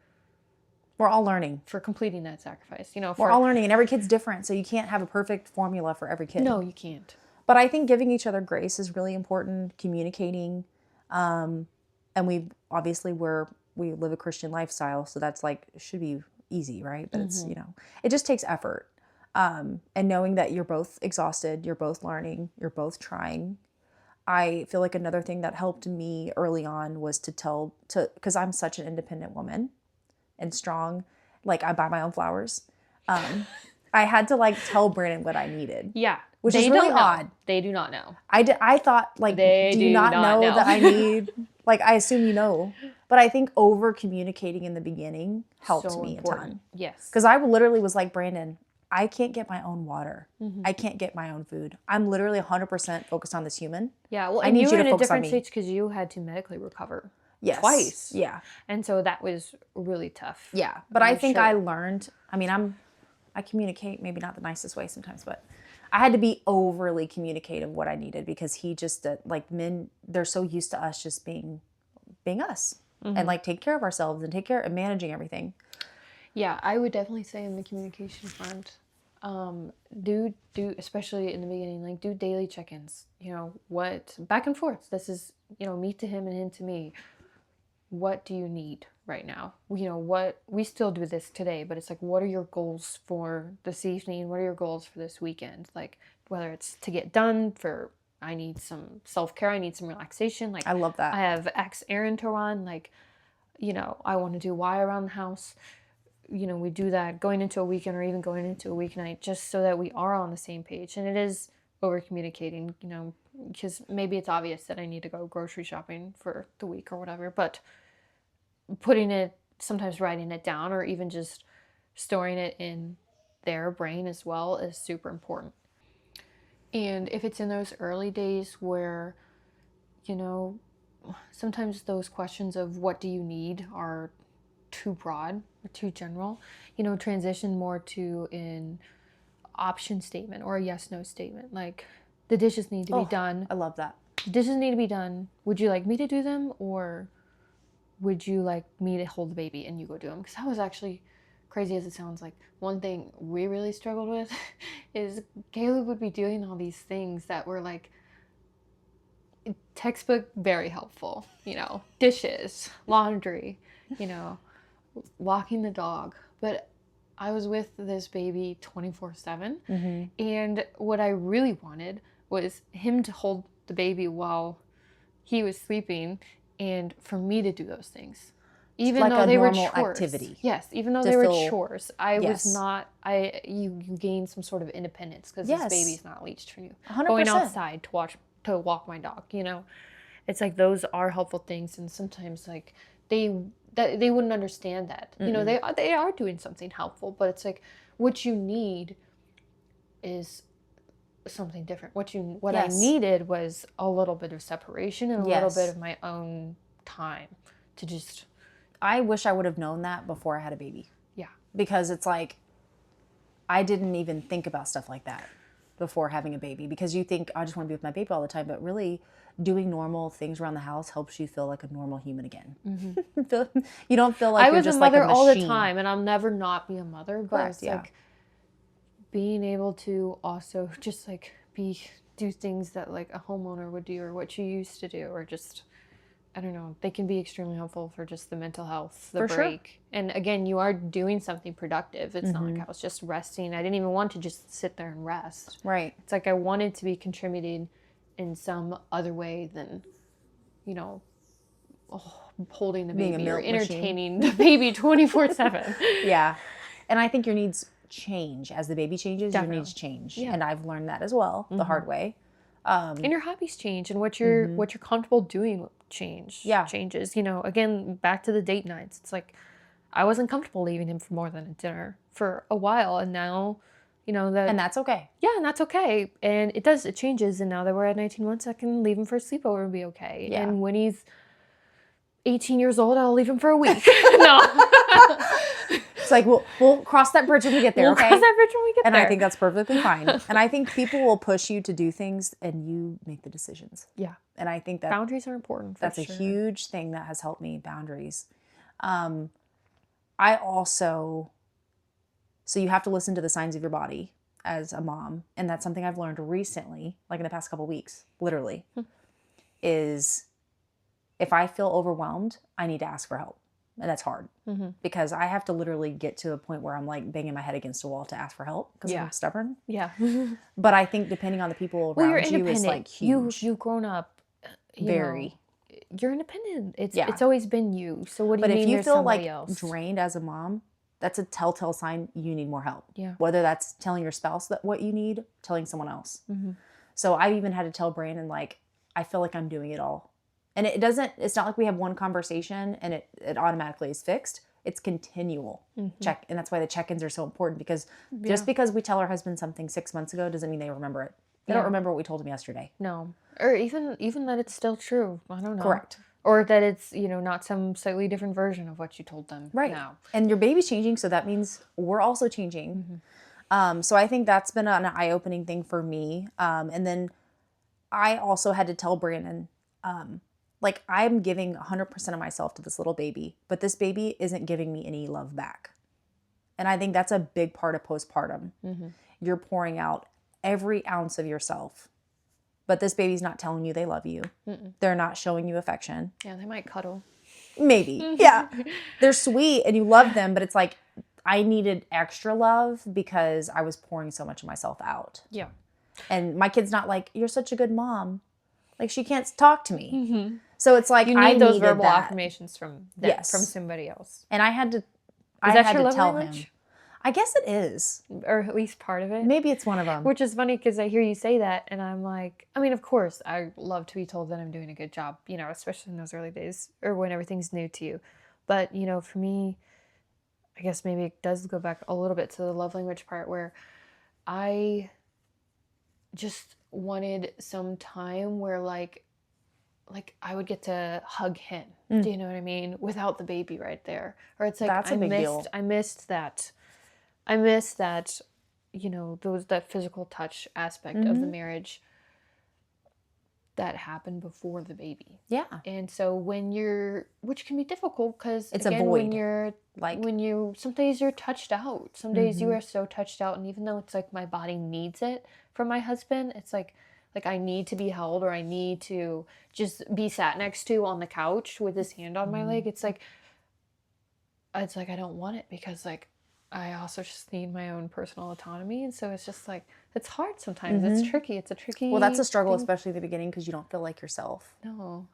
We're all learning. For completing that sacrifice, you know. We're all learning, and every kid's different, so you can't have a perfect formula for every kid. No, you can't. But I think giving each other grace is really important, communicating. And we live a Christian lifestyle, so that's like, should be easy, right? But it's, you know, it just takes effort. And knowing that you're both exhausted, you're both learning, you're both trying. I feel like another thing that helped me early on was because I'm such an independent woman and strong, like I buy my own flowers. I had to like tell Brandon what I needed. Yeah. Which is really odd. They do not know. I thought like, do you not know that I need, like, I assume you know, but I think over communicating in the beginning helped me a ton. Yes. Because I literally was like, Brandon, I can't get my own water. I can't get my own food. I'm literally 100% focused on this human. Yeah. Well, I need you you were to in a focus on different me. stage because you had to medically recover. Yes. Twice. Yeah. And so that was really tough. Yeah. But I think I learned, I mean, I communicate maybe not the nicest way sometimes, but I had to be overly communicative what I needed because he just, like, men, they're so used to us just being us and like take care of ourselves and take care of managing everything. Yeah. I would definitely say in the communication front, do especially in the beginning, like do daily check-ins, you know, back and forth. This is, you know, me to him and him to me. what do you need right now? You know, what we still do this today, but it's like, what are your goals for this evening? What are your goals for this weekend? Like, whether it's to get done for, I need some self-care, I need some relaxation. Like, I love that. I have X errand to run. Like, you know, I want to do Y around the house. You know, we do that going into a weekend or even going into a weeknight just so that we are on the same page. And it is over communicating, you know, because maybe it's obvious that I need to go grocery shopping for the week or whatever, but putting it, sometimes writing it down or even just storing it in their brain as well is super important. And if it's in those early days where, you know, sometimes those questions of what do you need are too broad or too general, you know, transition more to an option statement or a yes no statement. Like, the dishes need to be done. I love that. The dishes need to be done. Would you like me to do them, or would you like me to hold the baby and you go do them? Because that was actually, crazy as it sounds, like one thing we really struggled with is Caleb would be doing all these things that were like textbook very helpful, you know, dishes, laundry, you know, walking the dog. But I was with this baby 24/7, and what I really wanted was him to hold the baby while he was sleeping and for me to do those things. Even like though a they were normal chores. activity. Yes, even though To they were feel- chores. I Yes. was not, you gain some sort of independence because Yes. this baby's not leashed for you. 100%. Going outside to walk my dog, you know. It's like those are helpful things, and sometimes like they wouldn't understand that. You know, they are doing something helpful, but it's like what you need is something different. What I Yes. needed was a little bit of separation and a little Yes. bit of my own time to just, I wish I would have known that before I had a baby. yeah. Because it's like, I didn't even think about stuff like that before having a baby, because you think, I just want to be with my baby all the time, but really doing normal things around the house helps you feel like a normal human again. You don't feel like I you're was just a mother like a all the machine. time, and I'll never not be a mother, but Correct, it's yeah. like being able to also just like do things that like a homeowner would do, or what you used to do, or just, I don't know, they can be extremely helpful for just the mental health, the For sure. break. And again, you are doing something productive. It's not like I was just resting. I didn't even want to just sit there and rest. Right. It's like I wanted to be contributing in some other way than, you know, holding the Being a baby or milk machine. entertaining the baby 24/7. Yeah. And I think your needs change. As the baby changes, Definitely. your needs change. Yeah. And I've learned that as well, the hard way. And your hobbies change, and what you're comfortable doing changes. You know, again, back to the date nights. It's like I wasn't comfortable leaving him for more than a dinner for a while, and now, you know, that, And that's okay. yeah, and that's okay. And it changes, and now that we're at 19 months, I can leave him for a sleepover and be okay. Yeah. And when he's 18 years old, I'll leave him for a week. No. It's like, we'll cross that bridge when we get there, We'll okay? cross that bridge when we get And there. I think that's perfectly fine. And I think people will push you to do things and you make the decisions. Yeah. And I think that Boundaries are important. that's sure. a huge thing that has helped me, boundaries. I also, so you have to listen to the signs of your body as a mom. And that's something I've learned recently, like in the past couple weeks, literally, is if I feel overwhelmed, I need to ask for help. And that's hard because I have to literally get to a point where I'm like banging my head against a wall to ask for help because I'm stubborn. Yeah. But I think depending on the people around you're you is like huge. You've grown up. Very. You're independent. It's always been you. So what do But you if mean you there's feel somebody like else? drained as a mom, that's a telltale sign you need more help. Yeah. Whether that's telling your spouse that what you need, telling someone else. So I even had to tell Brandon, like, I feel like I'm doing it all. And it's not like we have one conversation and it automatically is fixed. It's continual check. And that's why the check-ins are so important, because just because we tell our husband something 6 months ago doesn't mean they remember it. They don't remember what we told them yesterday. No. Or even that it's still true. I don't know. Correct. Or that it's, not some slightly different version of what you told them now. And your baby's changing, so that means we're also changing. So I think that's been an eye-opening thing for me. And then I also had to tell Brandon, like, I'm giving 100% of myself to this little baby, but this baby isn't giving me any love back. And I think that's a big part of postpartum. You're pouring out every ounce of yourself, but this baby's not telling you they love you. They're not showing you affection. Yeah, they might cuddle. Maybe. Yeah. They're sweet and you love them, but it's like I needed extra love because I was pouring so much of myself out. Yeah. And my kid's not like, you're such a good mom. Like, she can't talk to me. Mm-hmm. So it's like, You I need those needed verbal that. affirmations from Yes. from somebody else. And I had to, Is that your love tell language? him. I guess it is. Or at least part of it. Maybe it's one of them. Which is funny because I hear you say that and I'm like, I mean, of course, I love to be told that I'm doing a good job, you know, especially in those early days or when everything's new to you. But, you know, for me, I guess maybe it does go back a little bit to the love language part where I just wanted some time where like I would get to hug him. Do you know what I mean? Without the baby right there. Or it's like That's a big deal. I missed that, you know, that physical touch aspect of the marriage that happened before the baby. Yeah. And so which can be difficult because It's again, a void. when you're like, some days you're touched out. Some days you are so touched out. And even though it's like my body needs it from my husband, it's like I need to be held or I need to just be sat next to on the couch with his hand on my leg. It's like I don't want it because like I also just need my own personal autonomy. And so it's just like, it's hard sometimes. It's tricky. It's a tricky. Well, that's a struggle, thing. especially at the beginning because you don't feel like yourself. No.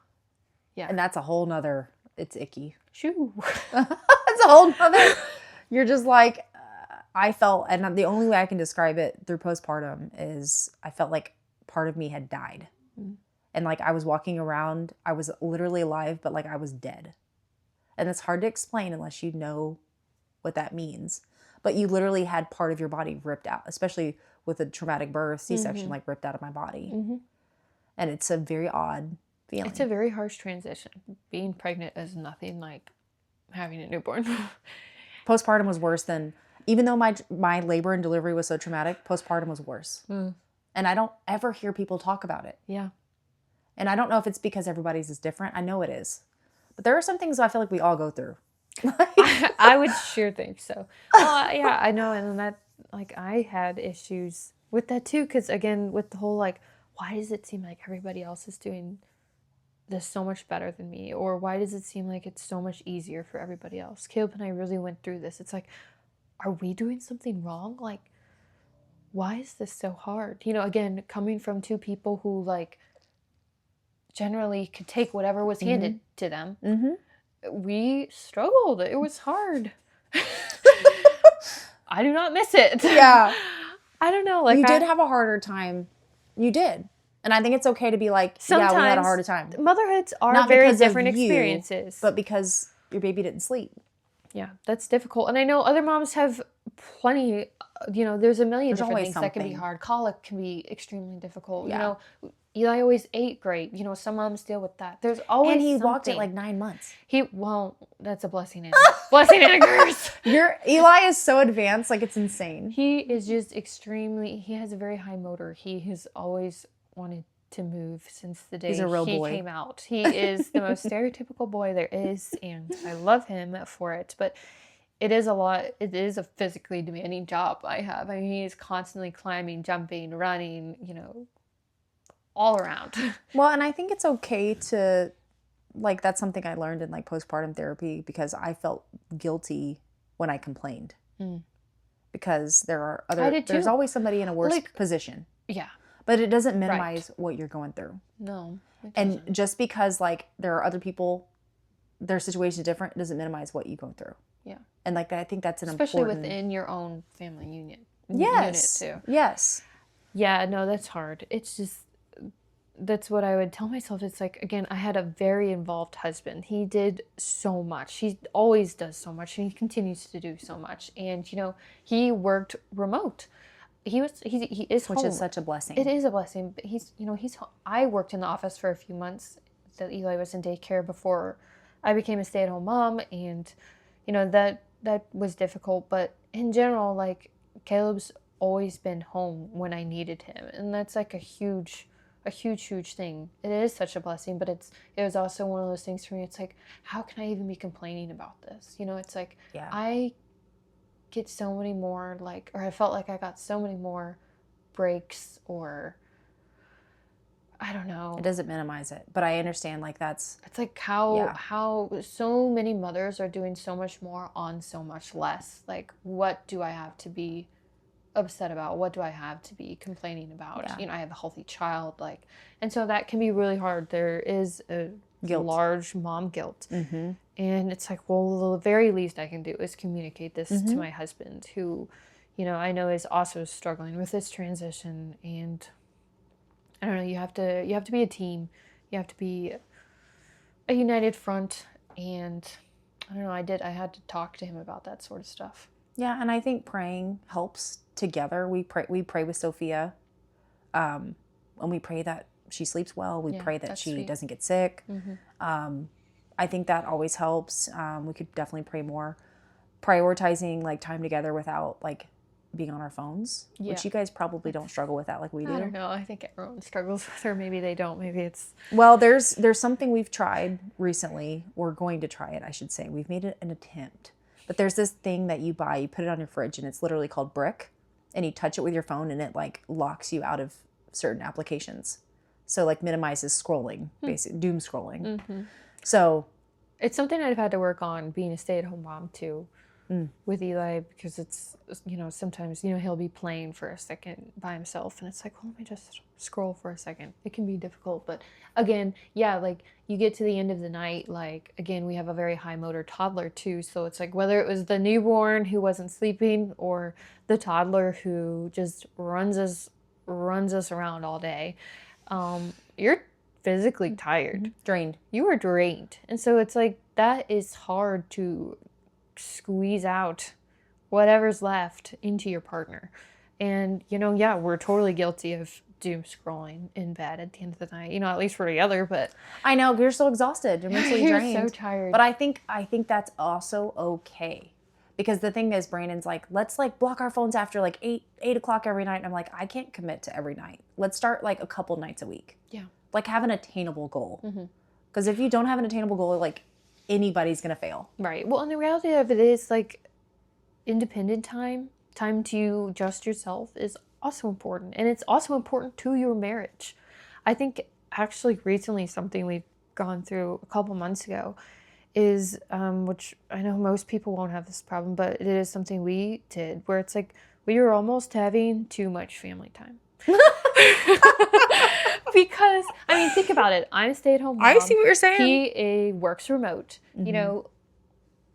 Yeah. And that's a whole nother, it's icky. Shoo. It's a whole nother, you're just like, I felt, and the only way I can describe it through postpartum is I felt like part of me had died. And like I was walking around, I was literally alive, but like I was dead. And it's hard to explain unless you know what that means. But you literally had part of your body ripped out, especially with a traumatic birth, C-section, like ripped out of my body. And it's a very odd feeling. It's a very harsh transition. Being pregnant is nothing like having a newborn. Postpartum was worse than, even though my labor and delivery was so traumatic, postpartum was worse. And I don't ever hear people talk about it. Yeah. And I don't know if it's because everybody's is different. I know it is. But there are some things I feel like we all go through. I would sure think so. Well, yeah, I know. And that, like, I had issues with that too. Because again, with the whole, like, why does it seem like everybody else is doing this so much better than me? Or why does it seem like it's so much easier for everybody else? Caleb and I really went through this. It's like, are we doing something wrong? Like, why is this so hard? You know, again, coming from two people who, like, generally could take whatever was handed to them. We struggled. It was hard. I do not miss it. Yeah. I don't know. Like, you did have a harder time. You did. And I think it's okay to be like, sometimes, yeah, we had a harder time. Motherhoods are Not very because different of you, experiences. but because your baby didn't sleep. Yeah, that's difficult. And I know other moms have plenty, you know, there's a million different always things that can be something. hard. Colic can be extremely difficult. Yeah. You know, Eli always ate great. You know, some moms deal with that. There's always And he something. walked at like 9 months. Well, that's a blessing and blessing and a curse. Eli is so advanced, like it's insane. He is just he has a very high motor. He has always wanted to move since the day He's a real he boy. came out. He is the most stereotypical boy there is, and I love him for it. But it is a lot. It is a physically demanding job I have. I mean, he is constantly climbing, jumping, running, you know, all around. Well, and I think it's okay to, like, that's something I learned in like postpartum therapy because I felt guilty when I complained. Because there's always somebody in a worse position. Yeah. But it doesn't minimize what you're going through. No. And just because like there are other people, their situation is different, it doesn't minimize what you go through. Yeah. And like I think that's especially important. within your own family unit. Yes. Unit too. Yes. Yeah, no, that's hard. It's just, that's what I would tell myself. It's like, again, I had a very involved husband. He did so much. He always does so much, and he continues to do so much. And, you know, he worked remote. He is home. Which is such a blessing. It is a blessing. But I worked in the office for a few months that Eli was in daycare before I became a stay-at-home mom. And, you know, that was difficult. But in general, like, Caleb's always been home when I needed him. And that's like a huge thing. It is such a blessing, but it was also one of those things for me. It's like, how can I even be complaining about this? You know, it's like, I get so many more, like, or I felt like I got so many more breaks or I don't know. It doesn't minimize it, but I understand like that's. It's like Yeah. how so many mothers are doing so much more on so much less. Like, what do I have to be upset about? What do I have to be complaining about? Yeah. You know, I have a healthy child, like, and so that can be really hard. There is a Guilt. large mom guilt. Mm-hmm. And it's like, well, the very least I can do is communicate this Mm-hmm. to my husband, who, you know, I know is also struggling with this transition. And I don't know, you have to be a team. You have to be a united front. And I don't know, I had to talk to him about that sort of stuff. Yeah, and I think praying helps together. We pray with Sophia, and we pray that she sleeps well. We pray that she doesn't get sick. Mm-hmm. I think that always helps. We could definitely pray more. Prioritizing like time together without like being on our phones, which you guys probably don't struggle with that like we do. I don't know. I think everyone struggles with it, or maybe they don't. Maybe it's... Well, there's something we've tried recently. We're going to try it, I should say. We've made an attempt. But there's this thing that you buy, you put it on your fridge, and it's literally called Brick. And you touch it with your phone, and it like locks you out of certain applications. So like minimizes scrolling, basically doom scrolling. Mm-hmm. So it's something I've had to work on, being a stay-at-home mom too, with Eli, because it's, you know, sometimes, you know, he'll be playing for a second by himself, and it's like, well, let me just scroll for a second. It can be difficult, but again, yeah, like you get to the end of the night, like, again, we have a very high motor toddler too, so it's like whether it was the newborn who wasn't sleeping or the toddler who just runs us around all day, you're physically tired, drained. You are drained. And so it's like, that is hard to squeeze out whatever's left into your partner. And, you know, yeah, we're totally guilty of doom scrolling in bed at the end of the night, you know, at least we're together, but I know, you're so exhausted, you're mentally you're drained. so tired. But I think that's also okay. Because the thing is, Brandon's like, let's like block our phones after like 8 o'clock every night. And I'm like, I can't commit to every night. Let's start like a couple nights a week. Yeah. Like have an attainable goal. Because if you don't have an attainable goal, like anybody's going to fail. Right. Well, and the reality of it is like independent time to just yourself is also important. And it's also important to your marriage. I think actually recently something we've gone through a couple months ago is, which I know most people won't have this problem, but it is something we did where it's like we were almost having too much family time. Because, I mean, think about it. I'm a stay-at-home mom. I see what you're saying. He works remote. You know,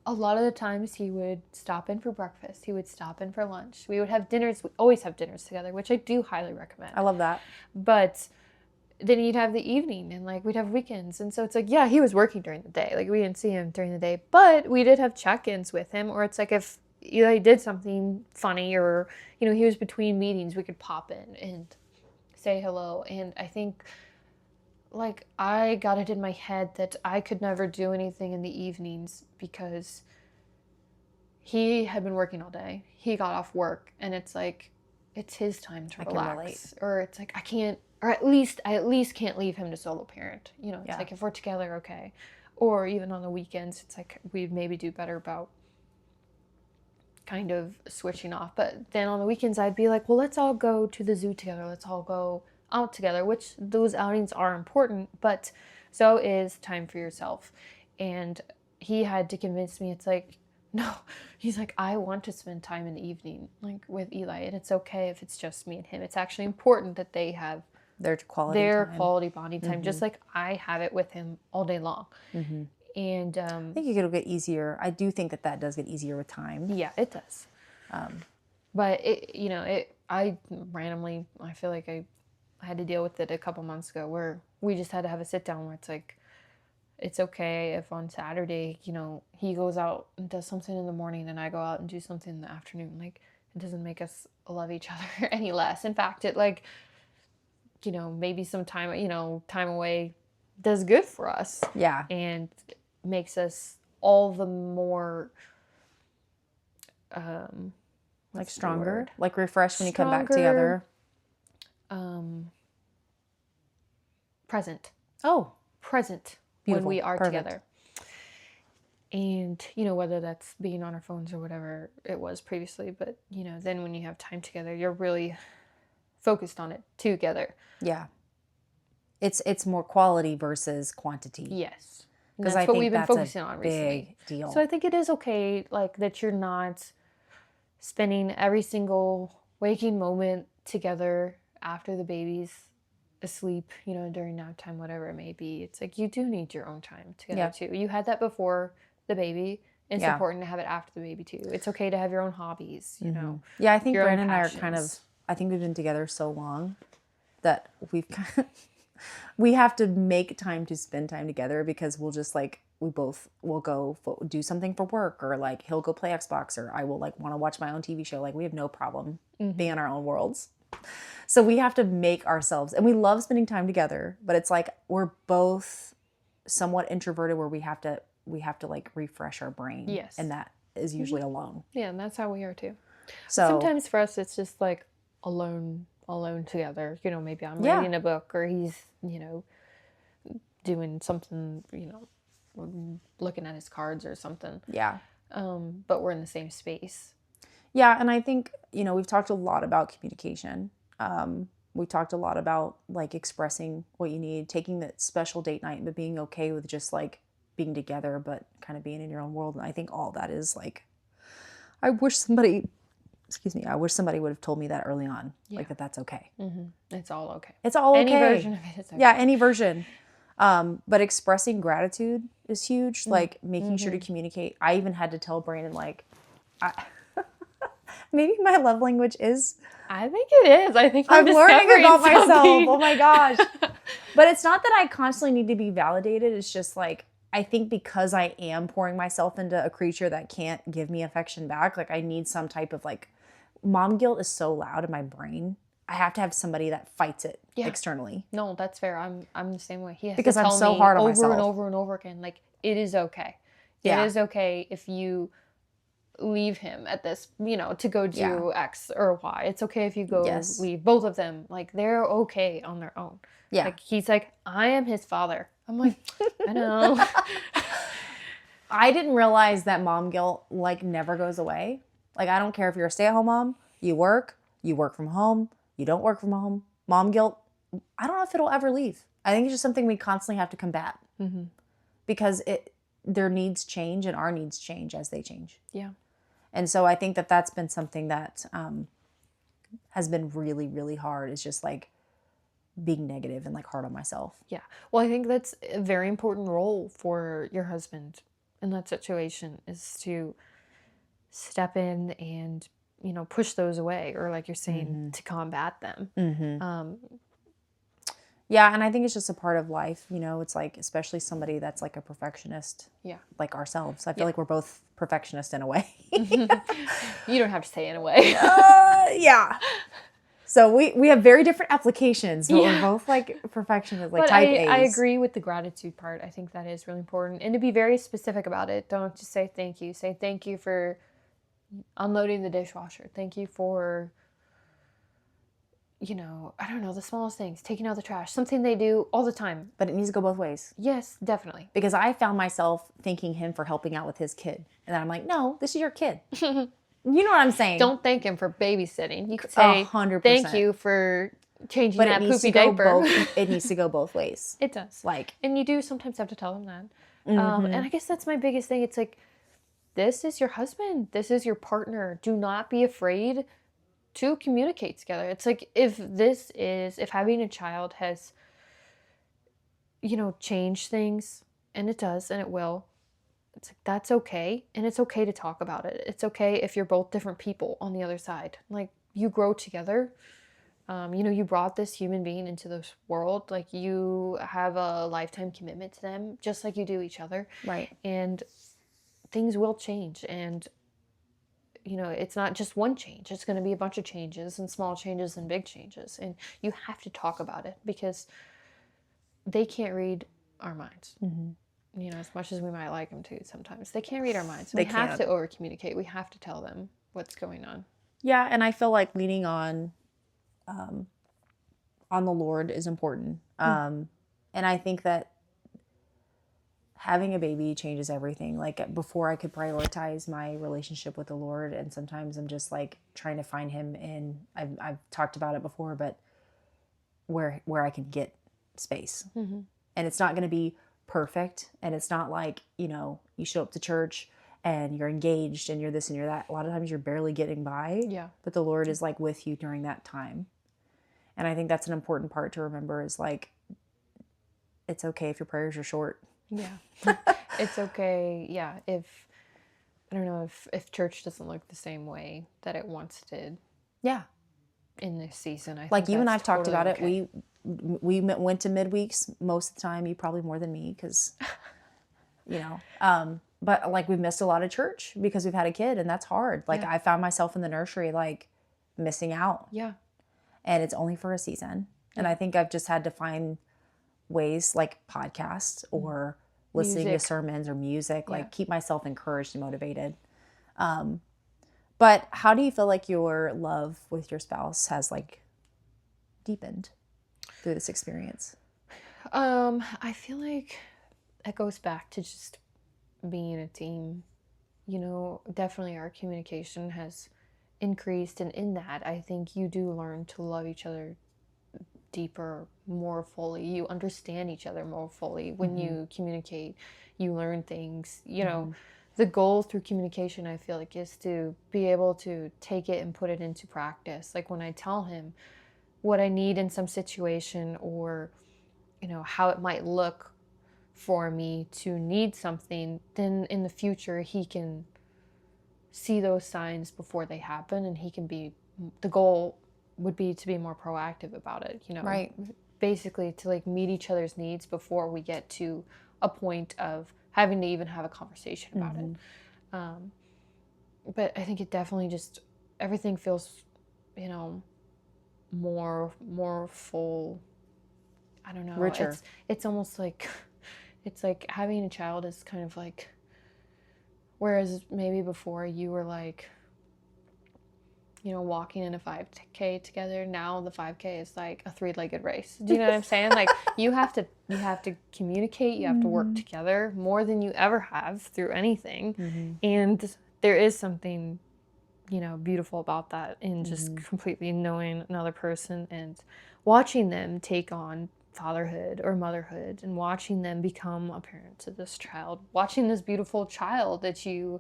a lot of the times he would stop in for breakfast. He would stop in for lunch. We would have dinners. We always have dinners together, which I do highly recommend. I love that. But then he'd have the evening, and like we'd have weekends. And so it's like, yeah, he was working during the day. Like we didn't see him during the day, but we did have check-ins with him. Or it's like if Eli did something funny, or, you know, he was between meetings, we could pop in and say hello. And I think like I got it in my head that I could never do anything in the evenings because he had been working all day. He got off work, and it's like, it's his time to relax. Or it's like I can't, or at least I can't leave him to solo parent. You know, it's like if we're together, okay. Or even on the weekends, it's like we maybe do better about kind of switching off. But then on the weekends, I'd be like, well, let's all go to the zoo together. Let's all go out together, which those outings are important, but so is time for yourself. And he had to convince me, it's like, no, he's like, I want to spend time in the evening, like with Eli, and it's okay if it's just me and him. It's actually important that they have their quality bonding time, just like I have it with him all day long. And I think it'll get easier. I do think that does get easier with time. Yeah, it does. But it, you know, I randomly, I feel like I had to deal with it a couple months ago where we just had to have a sit down where it's like, it's okay if on Saturday, you know, he goes out and does something in the morning and I go out and do something in the afternoon. Like, it doesn't make us love each other any less. In fact, it like, you know, maybe some time, you know, time away does good for us. Yeah. And makes us all the more like stronger, like refreshed when you come back together. Present. Oh, present. Beautiful. When we are Perfect. together. And, you know, whether that's being on our phones or whatever it was previously, but, you know, then when you have time together, you're really focused on it together. Yeah. It's more quality versus quantity. Yes. And Because that's I what think we've been that's a focusing on recently. big deal. So I think it is okay, like, that you're not spending every single waking moment together after the baby's asleep, during nap time, whatever it may be. It's like you do need your own time together too. You had that before the baby. It's important to have it after the baby too. It's okay to have your own hobbies, Yeah, I think your own Brandon and I are kind of, passions. I think we've been together so long that we have to make time to spend time together because we'll just like, we both will go do something for work, or like he'll go play Xbox, or I will like want to watch my own TV show. Like we have no problem being in our own worlds. So we have to make ourselves, and we love spending time together, but it's like we're both somewhat introverted where we have to like refresh our brain. Yes. And that is usually alone. Yeah, and that's how we are too. So sometimes for us it's just like alone together. Maybe I'm reading a book, or he's, doing something, looking at his cards or something. yeah. But we're in the same space. Yeah, and I think, we've talked a lot about communication. We talked a lot about like expressing what you need, taking that special date night, but being okay with just like being together, but kind of being in your own world. And I think all that is like, I wish somebody would have told me that early on, like that's okay. It's all okay. It's all okay. Any version of it is okay. Yeah, any version. But expressing gratitude is huge. Like making sure to communicate. I even had to tell Brandon, like, maybe my love language is. I think it is. I think I'm learning about something. myself. Oh my gosh. But it's not that I constantly need to be validated. It's just like, I think because I am pouring myself into a creature that can't give me affection back, like I need some type of like, mom guilt is so loud in my brain. I have to have somebody that fights it externally. No, that's fair. I'm the same way. He has because to tell I'm so me hard on over myself. and over and over again, like, it is okay. Yeah. It is okay if you leave him at this, to go do X or Y. It's okay if you go leave both of them. Like, they're okay on their own. Yeah. Like, he's like, I am his father. I'm like, I know. I didn't realize that mom guilt like never goes away. Like, I don't care if you're a stay-at-home mom, you work from home, you don't work from home. Mom guilt, I don't know if it'll ever leave. I think it's just something we constantly have to combat because their needs change and our needs change as they change. Yeah. And so I think that that's been something that has been really, really hard, is just like being negative and like hard on myself. Yeah. Well, I think that's a very important role for your husband in that situation, is to step in and, push those away, or like you're saying, to combat them. Yeah, and I think it's just a part of life, it's like, especially somebody that's like a perfectionist, like ourselves. I feel like we're both perfectionists in a way. You don't have to say in a way. Yeah. So we have very different applications, but we're both like perfectionists, like type A's. I agree with the gratitude part. I think that is really important. And to be very specific about it. Don't just say thank you. Say thank you for unloading the dishwasher. Thank you for, I don't know, the smallest things. Taking out the trash. Something they do all the time. But it needs to go both ways. Yes, definitely. Because I found myself thanking him for helping out with his kid. And then I'm like, no, this is your kid. You know what I'm saying? Don't thank him for babysitting. You could say 100%. Thank you for changing that poopy diaper. It needs to go both ways. It does. And you do sometimes have to tell him that. And I guess that's my biggest thing. It's like, this is your husband. This is your partner. Do not be afraid to communicate together. It's like, if having a child has, changed things, and it does, and it will, it's like, that's okay. And it's okay to talk about it. It's okay if you're both different people on the other side. Like, you grow together. You brought this human being into this world. Like, you have a lifetime commitment to them, just like you do each other. Right. And things will change. And, it's not just one change. It's going to be a bunch of changes, and small changes and big changes. And you have to talk about it, because they can't read our minds. As much as we might like them to sometimes. They can't read our minds. We have to over-communicate. We have to tell them what's going on. Yeah, and I feel like leaning on the Lord is important. And I think that having a baby changes everything. Like, before I could prioritize my relationship with the Lord, and sometimes I'm just like trying to find him in, I've talked about it before, but where I can get space. Mm-hmm. And it's not going to be perfect. And it's not like, you show up to church and you're engaged and you're this and you're that. A lot of times you're barely getting by. Yeah. But the Lord is like with you during that time. And I think that's an important part to remember is like, it's okay if your prayers are short. Yeah. It's okay. Yeah. I don't know if church doesn't look the same way that it once did. Yeah. In this season, I like think you and that's I've talked totally about okay. it. We went to midweeks most of the time. You probably more than me because, but like we missed a lot of church because we've had a kid and that's hard. Like Yeah. I found myself in the nursery like missing out. Yeah. And it's only for a season. And I think I've just had to find ways like podcasts or listening to sermons or music, like keep myself encouraged and motivated. But how do you feel like your love with your spouse has like deepened through this experience? I feel like it goes back to just being a team. Definitely our communication has increased, and in that, I think you do learn to love each other deeper, more fully. You understand each other more fully when you communicate. You learn things. The goal through communication, I feel like, is to be able to take it and put it into practice. Like when I tell him what I need in some situation, or how it might look for me to need something, then in the future he can see those signs before they happen, and the goal would be to be more proactive about it, Right. basically to like meet each other's needs before we get to a point of having to even have a conversation about it. But I think it definitely just, everything feels, more full. I don't know. Richer. It's almost like, it's like having a child is kind of like, whereas maybe before you were like, walking in a 5K together, now the 5K is like a 3-legged race. Do you know what I'm saying? Like you have to communicate, you have to work together more than you ever have through anything. And there is something, beautiful about that, in just completely knowing another person and watching them take on fatherhood or motherhood, and watching them become a parent to this child, watching this beautiful child that you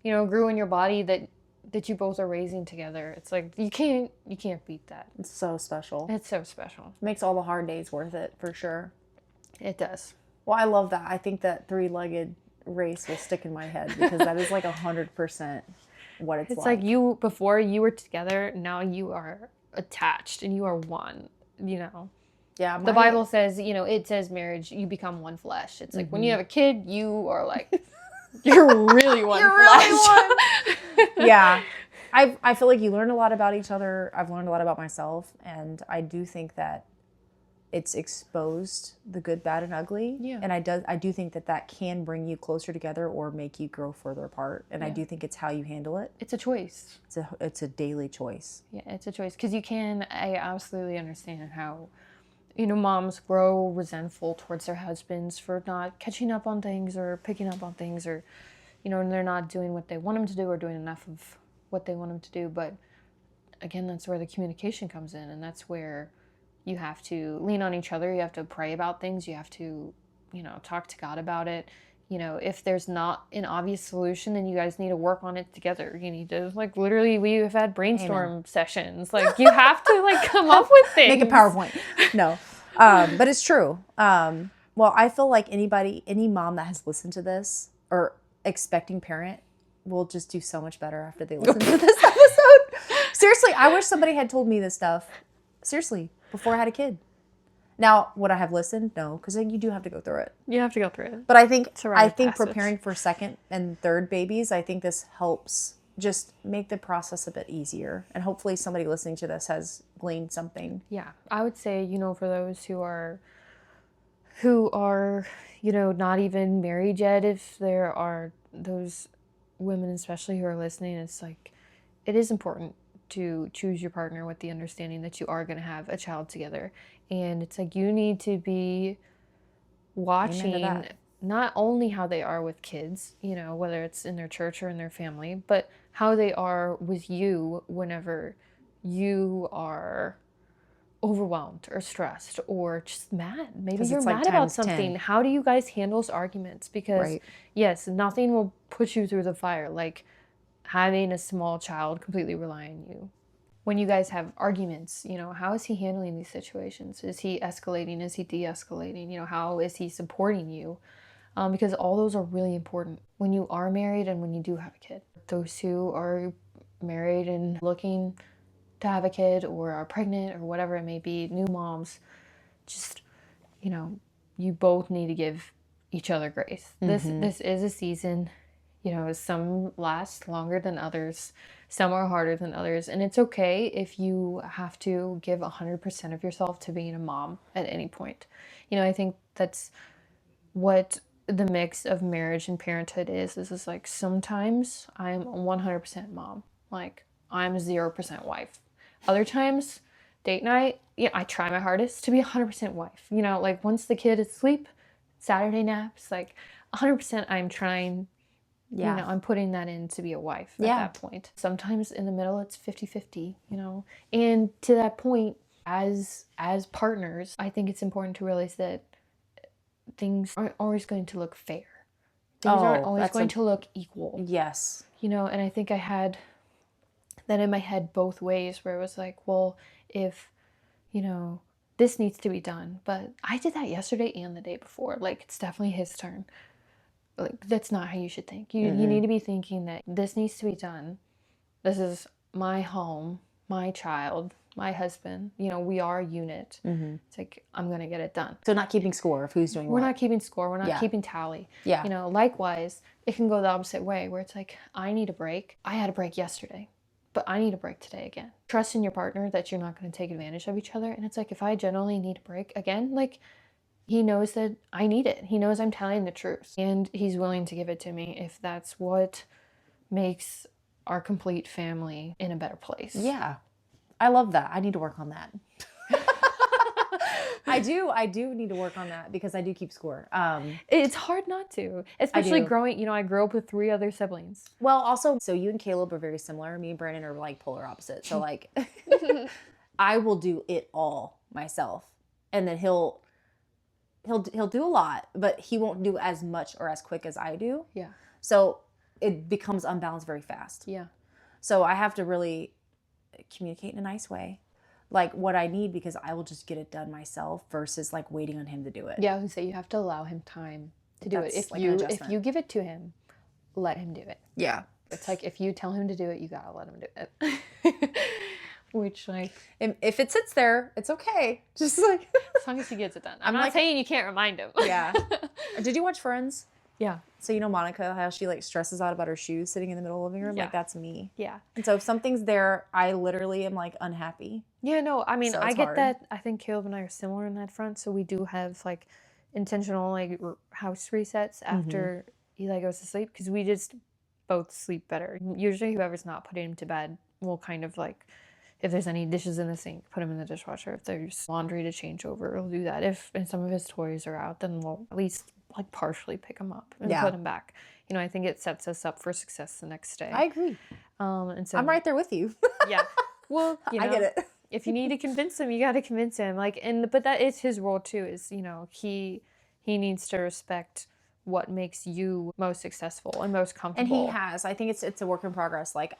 grew in your body, that you both are raising together. It's like you can't beat that. It's so special. It's so special. It makes all the hard days worth it for sure. It does. Well, I love that. I think that 3-legged race will stick in my head because that is like 100% what it's like. It's like you, before you were together, now you are attached and you are one, Yeah. The Bible says, it says marriage, you become one flesh. It's like when you have a kid, you are like, you're really one flesh. Yeah. I feel like you learn a lot about each other. I've learned a lot about myself. And I do think that it's exposed the good, bad, and ugly. Yeah. And I do think that can bring you closer together or make you grow further apart. And I do think it's how you handle it. It's a choice. It's a daily choice. Yeah, it's a choice. Because I absolutely understand how, moms grow resentful towards their husbands for not catching up on things or picking up on things, or, and they're not doing what they want them to do or doing enough of what they want them to do. But again, that's where the communication comes in, and that's where you have to lean on each other. You have to pray about things. You have to, talk to God about it. If there's not an obvious solution, then you guys need to work on it together. You need to, like, literally, we have had brainstorm sessions. Like, you have to, like, come up with things. Make a PowerPoint. No. But it's true. Well, I feel like any mom that has listened to this or expecting parent will just do so much better after they listen to this episode. Seriously, I wish somebody had told me this stuff. Seriously, before I had a kid. Now, would I have listened? No, because you do have to go through it. You have to go through it. But I think passage. Preparing for second and third babies, I think this helps just make the process a bit easier. And hopefully somebody listening to this has gleaned something. Yeah, I would say, for those who are, not even married yet, if there are those women especially who are listening, it's like, it is important to choose your partner with the understanding that you are going to have a child together. And it's like, you need to be watching not only how they are with kids, whether it's in their church or in their family, but how they are with you whenever you are overwhelmed or stressed or just mad. Maybe 'Cause you're it's like mad about times 10. something. How do you guys handle arguments? Because Right. yes, nothing will push you through the fire like having a small child completely rely on you. When you guys have arguments, how is he handling these situations? Is he escalating? Is he de-escalating? How is he supporting you? Because all those are really important when you are married and when you do have a kid. Those who are married and looking to have a kid or are pregnant or whatever it may be, new moms, just, you both need to give each other grace. This is a season, some last longer than others, some are harder than others, and it's okay if you have to give 100% of yourself to being a mom at any point. I think that's what the mix of marriage and parenthood is like sometimes I'm 100% mom, like I'm 0% wife. Other times, date night, I try my hardest to be 100% wife. Like once the kid is asleep, Saturday naps, like 100% I'm trying, I'm putting that in to be a wife at that point. Sometimes in the middle, it's 50-50, and to that point, as partners, I think it's important to realize that things aren't always going to look fair. Things aren't always going to look equal. Yes. And I think I had that in my head both ways where it was like, well, if, this needs to be done, but I did that yesterday and the day before. Like, it's definitely his turn. Like, that's not how you should think. You need to be thinking that this needs to be done. This is my home, my child, my husband. We are a unit. It's like, I'm going to get it done. So not keeping score of who's doing what. We're not keeping score. We're not keeping tally. Yeah. Likewise, it can go the opposite way where it's like, I need a break. I had a break yesterday, but I need a break today again. Trust in your partner that you're not going to take advantage of each other. And it's like, if I generally need a break again, like he knows that I need it. He knows I'm telling the truth and he's willing to give it to me if that's what makes our complete family in a better place. Yeah. I love that. I need to work on that. I do need to work on that because I do keep score. It's hard not to, especially growing, I grew up with 3 other siblings. Well, also, so you and Caleb are very similar. Me and Brandon are like polar opposites. So like, I will do it all myself. And then he'll do a lot, but he won't do as much or as quick as I do. Yeah. So it becomes unbalanced very fast. Yeah. So I have to really communicate in a nice way, like what I need, because I will just get it done myself versus like waiting on him to do it. Yeah, I would say you have to allow him time to do it. If you give it to him, let him do it. Yeah. It's like if you tell him to do it, you gotta let him do it. Which like, if it sits there, it's okay. Just like as long as he gets it done. I'm not saying you can't remind him. Yeah. Did you watch Friends? Yeah. So Monica, how she like stresses out about her shoes sitting in the middle of the living room? Yeah. Like that's me. Yeah. And so if something's there, I literally am like unhappy. Yeah, no, I mean, So I it's get hard. that. I think Caleb and I are similar in that front. So we do have like intentional like house resets after Eli goes to sleep because we just both sleep better. Usually whoever's not putting him to bed will kind of like, if there's any dishes in the sink, put them in the dishwasher. If there's laundry to change over, we'll do that. If and some of his toys are out, then we'll at least like partially pick them up and put them back. I think it sets us up for success the next day. I agree. And so I'm right there with you. Yeah. Well, I get it. If you need to convince him, you got to convince him. Like, but that is his role too. Is he needs to respect what makes you most successful and most comfortable. And he has. I think it's a work in progress. Like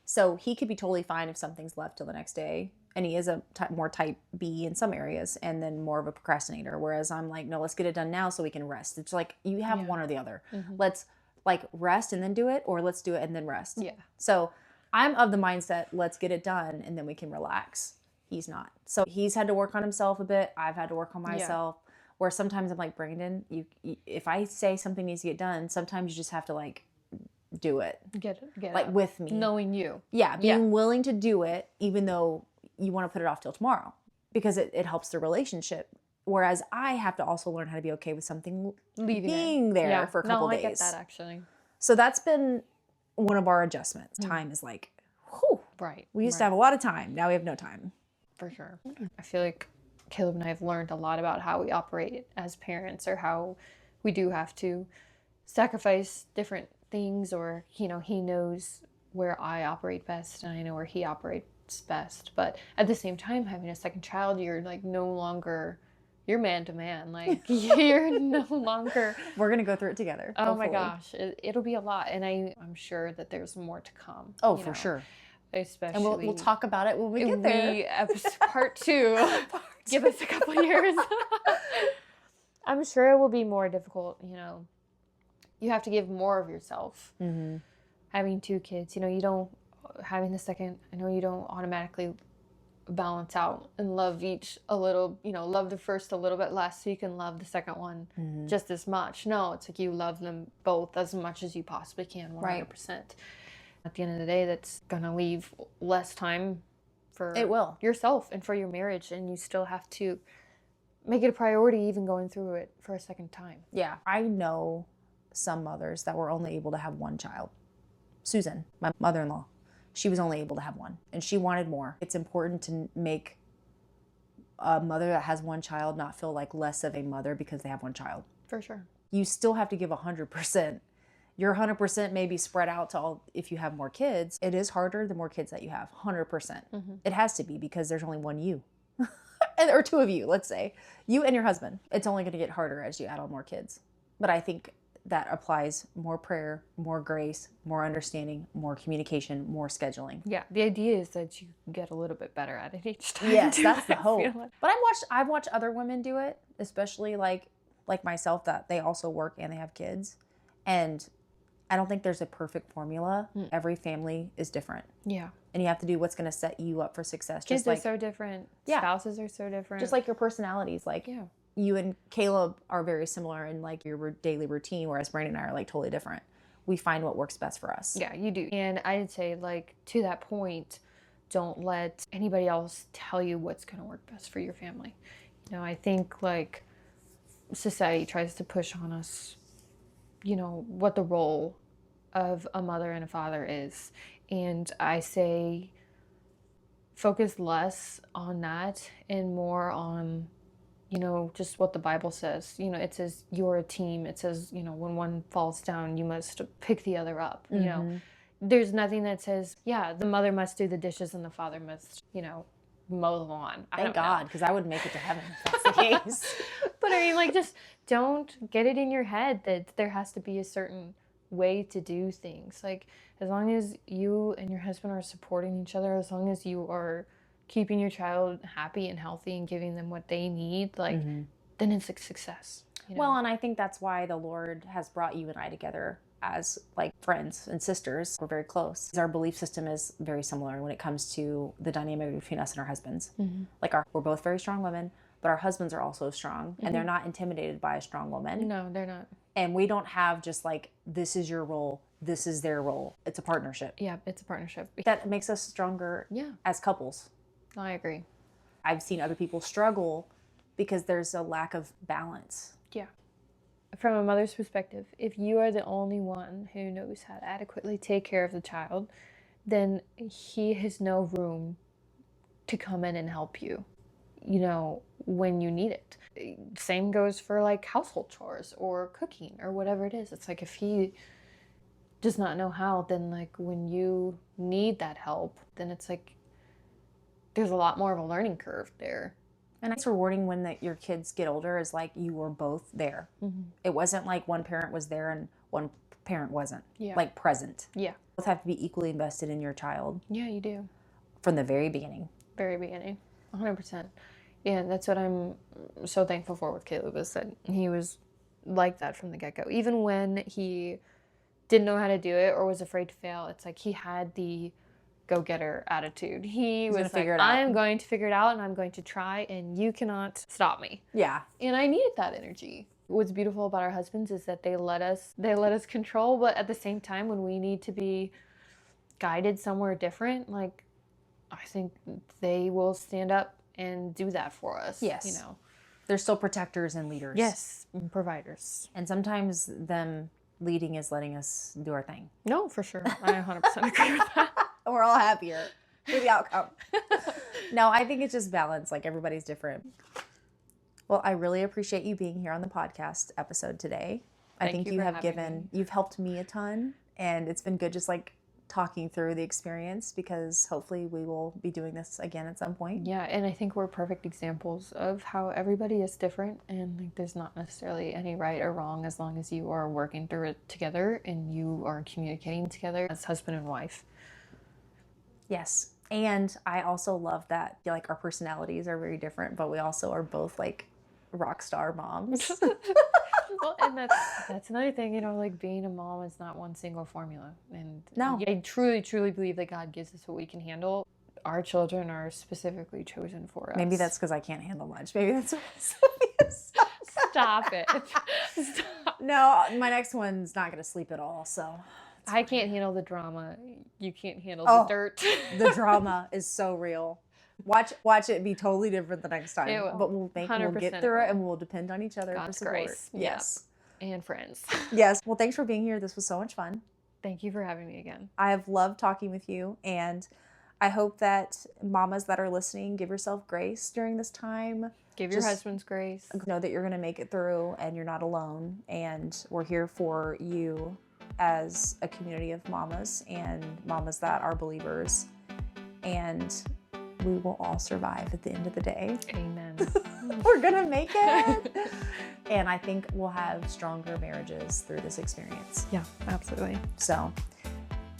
so he could be totally fine if something's left till the next day. And he is a more type B in some areas and then more of a procrastinator. Whereas I'm like, no, let's get it done now so we can rest. It's like you have one or the other. Let's like rest and then do it, or let's do it and then rest. Yeah. So I'm of the mindset, let's get it done and then we can relax. He's not. So he's had to work on himself a bit. I've had to work on myself. Yeah. Where sometimes I'm like, Brandon, you if I say something needs to get done, sometimes you just have to like do it. Get like it. With me. Knowing you. Yeah. Being willing to do it, even though you want to put it off till tomorrow, because it helps the relationship. Whereas I have to also learn how to be okay with something being there for a couple days. I get that actually. So that's been one of our adjustments. Time is like, whew. Right. We used to have a lot of time. Now we have no time. For sure. I feel like Caleb and I have learned a lot about how we operate as parents, or how we do have to sacrifice different things, or he knows where I operate best and I know where he operates best. But at the same time, having a second child, you're like no longer, you're man to man. Like you're no longer. We're going to go through it together. Oh my hopefully. gosh, it'll be a lot. And I'm sure that there's more to come. Oh, for sure. Especially. And we'll talk about it when we get there. Episode part 2. Give us a couple years. I'm sure it will be more difficult, you know. You have to give more of yourself. Mm-hmm. Having 2 kids, you know, you don't, having the second, I know you don't automatically balance out and love each a little, you know, love the first a little bit less so you can love the second one just as much. No, it's like you love them both as much as you possibly can, 100%. Right. At the end of the day, that's going to leave less time for yourself and for your marriage, and you still have to make it a priority even going through it for a second time. Yeah. I know some mothers that were only able to have one child. Susan, my mother-in-law, she was only able to have one, and she wanted more. It's important to make a mother that has one child not feel like less of a mother because they have one child. For sure. You still have to give 100%. Your 100% may be spread out to all if you have more kids. It is harder the more kids that you have, 100%. Mm-hmm. It has to be because there's only one you. Or 2 of you, let's say. You and your husband. It's only going to get harder as you add on more kids. But I think that applies more prayer, more grace, more understanding, more communication, more scheduling. Yeah, the idea is that you get a little bit better at it each time. Yes, that's the hope. But I've watched other women do it, especially like myself, that they also work and they have kids. And I don't think there's a perfect formula. Every family is different. Yeah. And you have to do what's going to set you up for success. Kids are so different. Yeah. Spouses are so different. Just like your personalities. Like, you and Caleb are very similar in like your daily routine, whereas Brandon and I are like totally different. We find what works best for us. Yeah, you do. And I'd say, like, to that point, don't let anybody else tell you what's going to work best for your family. You know, I think like society tries to push on us, you know, what the role of a mother and a father is. And I say focus less on that and more on, you know, just what the Bible says. You know, it says you're a team. It says, you know, when one falls down, you must pick the other up. You know, there's nothing that says, yeah, the mother must do the dishes and the father must, you know, mow the lawn. Thank God, because I wouldn't make it to heaven if that's the case. But I mean, like, just don't get it in your head that there has to be a certain way to do things. Like, as long as you and your husband are supporting each other, as long as you are keeping your child happy and healthy and giving them what they need, like, then it's a success. You know? Well, and I think that's why the Lord has brought you and I together as like friends and sisters. We're very close. Our belief system is very similar when it comes to the dynamic between us and our husbands. Like, we're both very strong women, but our husbands are also strong, and they're not intimidated by a strong woman. No, they're not. And we don't have just like, this is your role, this is their role. It's a partnership. Yeah, it's a partnership. That makes us stronger as couples. I agree. I've seen other people struggle because there's a lack of balance. Yeah. From a mother's perspective, if you are the only one who knows how to adequately take care of the child, then he has no room to come in and help you, you know, when you need it. Same goes for like household chores or cooking or whatever it is. It's like, if he does not know how, then like when you need that help, then it's like there's a lot more of a learning curve there. And it's rewarding when your kids get older, is like you were both there. It wasn't like one parent was there and one parent wasn't, like present. Yeah. Both have to be equally invested in your child. Yeah, you do. From the very beginning. Very beginning. 100%. Yeah, that's what I'm so thankful for with Caleb, is that he was like that from the get-go. Even when he didn't know how to do it or was afraid to fail, it's like he had the go-getter attitude. He was like, I'm going to figure it out and I'm going to try and you cannot stop me. Yeah. And I needed that energy. What's beautiful about our husbands is that they let us control, but at the same time, when we need to be guided somewhere different, like, I think they will stand up and do that for us. Yes. You know, they're still protectors and leaders. Yes. And providers. And sometimes them leading is letting us do our thing. No, for sure. I 100% agree with that. We're all happier with the outcome. No, I think it's just balance. Like, everybody's different. Well, I really appreciate you being here on the podcast episode today. I think you've helped me a ton, and it's been good just like talking through the experience, because hopefully we will be doing this again at some point. Yeah, and I think we're perfect examples of how everybody is different, and like there's not necessarily any right or wrong as long as you are working through it together and you are communicating together as husband and wife. Yes. And I also love that like our personalities are very different, but we also are both like rock star moms. Well, and that's another thing, you know, like being a mom is not one single formula. And No. I truly, truly believe that God gives us what we can handle. Our children are specifically chosen for us. Maybe that's because I can't handle much. Maybe that's what Stop it. Stop. No, my next one's not going to sleep at all, so. I can't handle the drama. You can't handle the dirt. The drama is so real. Watch it be totally different the next time. It will. But we'll get through it, and we'll depend on each other God's for support. grace. Yes. Yep. And friends. Yes. Well, thanks for being here. This was so much fun. Thank you for having me again. I have loved talking with you, and I hope that mamas that are listening, give yourself grace during this time. Give your husbands grace. Know that you're going to make it through, and you're not alone, and we're here for you as a community of mamas and mamas that are believers, and we will all survive at the end of the day. Amen. We're gonna make it. And I think we'll have stronger marriages through this experience. Yeah, absolutely. So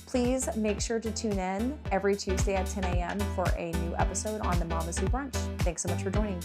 please make sure to tune in every Tuesday at 10 a.m. for a new episode on the Mamas Who Brunch. Thanks so much for joining.